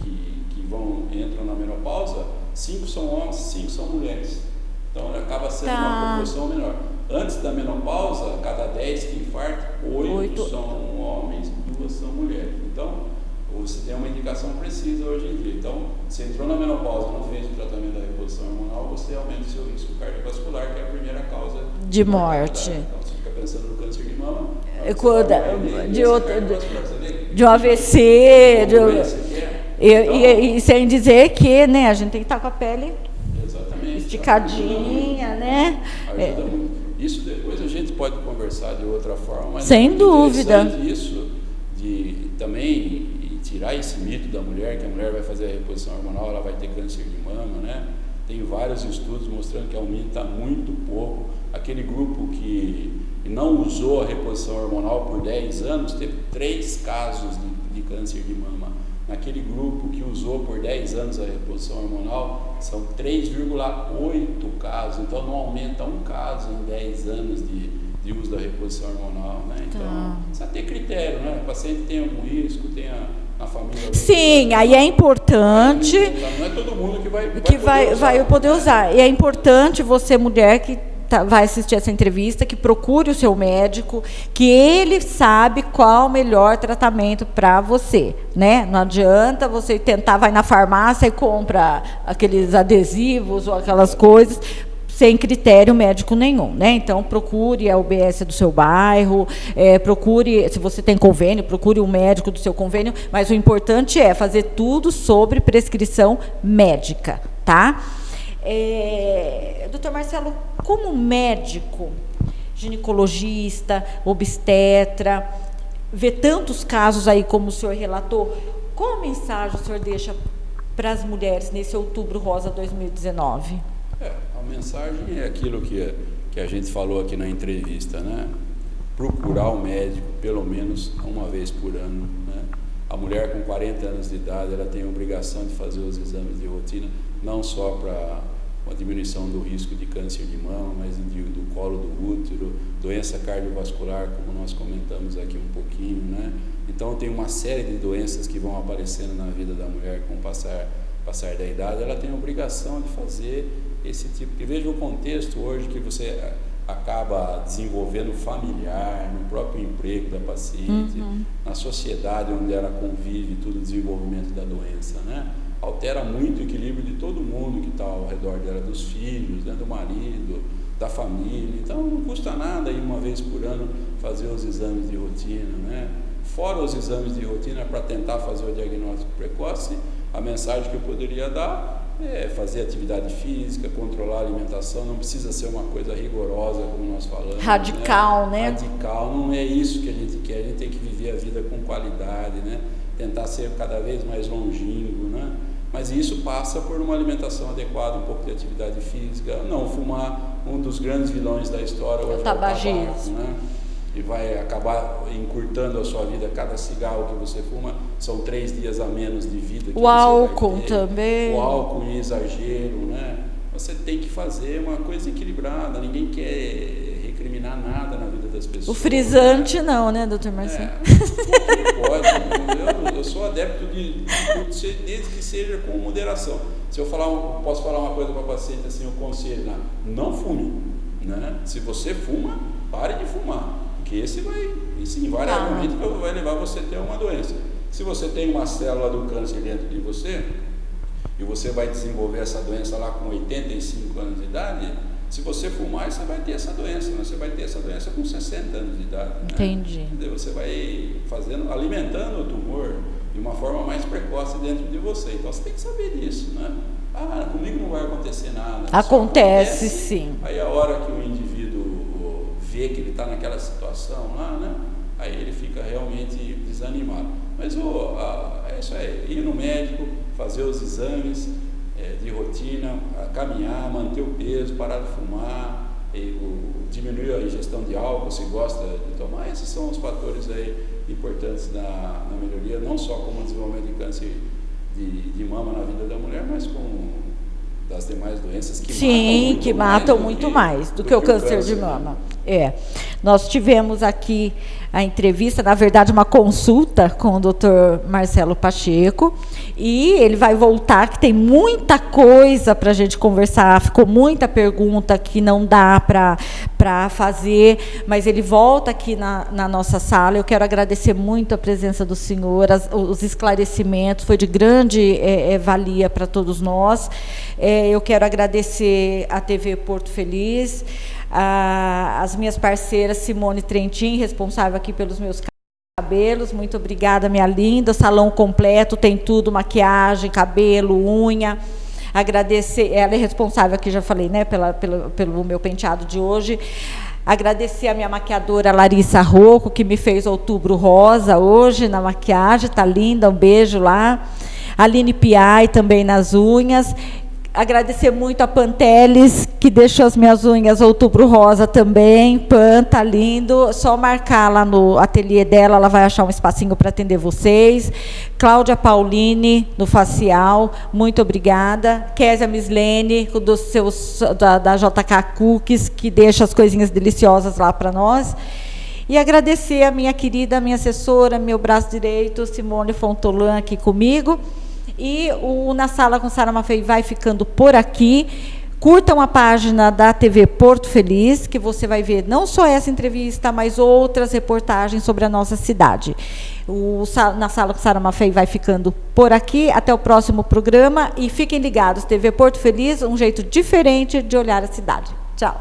entram na menopausa, 5 são homens, 5 são mulheres. Então acaba sendo uma proporção menor. Antes da menopausa, cada 10 que infartam, 8 são homens, 2 são mulheres. Então, você tem uma indicação precisa hoje em dia. Então, se entrou na menopausa e não fez o tratamento da reposição hormonal, você aumenta o seu risco cardiovascular, que é a primeira causa de morte. Então, você fica pensando no câncer de mama, de um AVC, e sem dizer que, né, a gente tem que estar com a pele esticadinha, né? Ajuda muito. Isso depois a gente pode conversar de outra forma, mas sem dúvida. Isso de também tirar esse mito da mulher, que a mulher vai fazer a reposição hormonal, ela vai ter câncer de mama, né? Tem vários estudos mostrando que aumenta muito pouco. Aquele grupo que não usou a reposição hormonal por 10 anos, teve 3 casos de câncer de mama. Naquele grupo que usou por 10 anos a reposição hormonal, são 3,8 casos. Então, não aumenta um caso em 10 anos de uso da reposição hormonal, né? Então, precisa ter critério, né? O paciente tem algum risco, tem a família... Sim, aí é importante... Não é todo mundo que vai poder usar. E é importante você, mulher, que vai assistir essa entrevista, que procure o seu médico, que ele sabe qual o melhor tratamento para você, né? Não adianta você tentar, vai na farmácia e compra aqueles adesivos ou aquelas coisas sem critério médico nenhum, né? Então, procure a UBS do seu bairro, procure, se você tem convênio, procure o médico do seu convênio, mas o importante é fazer tudo sobre prescrição médica, tá? Doutor Marcelo, como médico, ginecologista, obstetra, vê tantos casos aí como o senhor relatou, qual a mensagem o senhor deixa para as mulheres nesse Outubro Rosa 2019? A mensagem é aquilo que a gente falou aqui na entrevista, né? Procurar o médico pelo menos uma vez por ano, né? A mulher com 40 anos de idade, ela tem a obrigação de fazer os exames de rotina, não só para a diminuição do risco de câncer de mama, mas do colo do útero, doença cardiovascular, como nós comentamos aqui um pouquinho, né? Então tem uma série de doenças que vão aparecendo na vida da mulher com o passar da idade. Ela tem a obrigação de fazer esse tipo, e veja o contexto hoje que você acaba desenvolvendo familiar, no próprio emprego da paciente, na sociedade onde ela convive, tudo o desenvolvimento da doença, né? Altera muito o equilíbrio de todo mundo que está ao redor dela, dos filhos, né, do marido, da família. Então não custa nada ir uma vez por ano fazer os exames de rotina, né? Fora os exames de rotina para tentar fazer o diagnóstico precoce, a mensagem que eu poderia dar é fazer atividade física, controlar a alimentação. Não precisa ser uma coisa rigorosa, como nós falamos. Radical, né? Radical, não é isso que a gente quer. A gente tem que viver a vida com qualidade, né? Tentar ser cada vez mais longínquo, né? Mas isso passa por uma alimentação adequada, um pouco de atividade física, não fumar. Um dos grandes vilões da história hoje é o tabaco, né? E vai acabar encurtando a sua vida. Cada cigarro que você fuma são 3 dias a menos de vida. O álcool também. O álcool em exagero, né? Você tem que fazer uma coisa equilibrada. Ninguém quer recriminar nada na vida das pessoas. O frisante, né? Não, né, doutor Marcelo? Pode. Eu sou adepto de desde que seja com moderação. Se eu posso falar uma coisa para o paciente assim, eu conselho, não fume, né? Se você fuma, pare de fumar, porque isso invariavelmente vai levar você a ter uma doença. Se você tem uma célula do câncer dentro de você, e você vai desenvolver essa doença lá com 85 anos de idade, se você fumar, você vai ter essa doença, né? Você vai ter essa doença com 60 anos de idade. Né? Entendi. Você vai alimentando o tumor de uma forma mais precoce dentro de você. Então você tem que saber disso, né? Comigo não vai acontecer nada. Acontece sim. Aí a hora que o indivíduo vê que ele está naquela situação lá, né? Aí ele fica realmente desanimado. Mas é isso aí, ir no médico, fazer os exames de rotina, caminhar, manter o peso, parar de fumar, diminuir a ingestão de álcool, se gosta de tomar. Esses são os fatores aí importantes na melhoria, não só como o desenvolvimento de câncer de mama na vida da mulher, mas com das demais doenças que matam muito mais do que o câncer de mama. Nós tivemos aqui a entrevista, na verdade uma consulta com o Dr. Marcelo Pacheco, e ele vai voltar, que tem muita coisa para a gente conversar, ficou muita pergunta que não dá para fazer, mas ele volta aqui na nossa sala. Eu quero agradecer muito a presença do senhor, os esclarecimentos, foi de grande valia para todos nós. Eu quero agradecer a TV Porto Feliz, as minhas parceiras Simone Trentin, responsável aqui pelos meus cabelos, muito obrigada, minha linda. Salão completo, tem tudo, maquiagem, cabelo, unha. Agradecer, ela é responsável aqui, já falei, né, pelo meu penteado de hoje. Agradecer a minha maquiadora Larissa Rocco, que me fez Outubro Rosa hoje na maquiagem, tá linda, um beijo lá. Aline Piai também nas unhas. Agradecer muito a Panteles, que deixou as minhas unhas Outubro Rosa também. Pan, tá lindo. Só marcar lá no ateliê dela, ela vai achar um espacinho para atender vocês. Cláudia Pauline, no facial, muito obrigada. Késia Mislene, da JK Cookies, que deixa as coisinhas deliciosas lá para nós. E agradecer a minha querida, minha assessora, meu braço direito, Simone Fontolan, aqui comigo. E o Na Sala com Sara Maffei vai ficando por aqui. Curtam a página da TV Porto Feliz, que você vai ver não só essa entrevista, mas outras reportagens sobre a nossa cidade. Na Sala com Sara Maffei vai ficando por aqui. Até o próximo programa. E fiquem ligados, TV Porto Feliz, um jeito diferente de olhar a cidade. Tchau.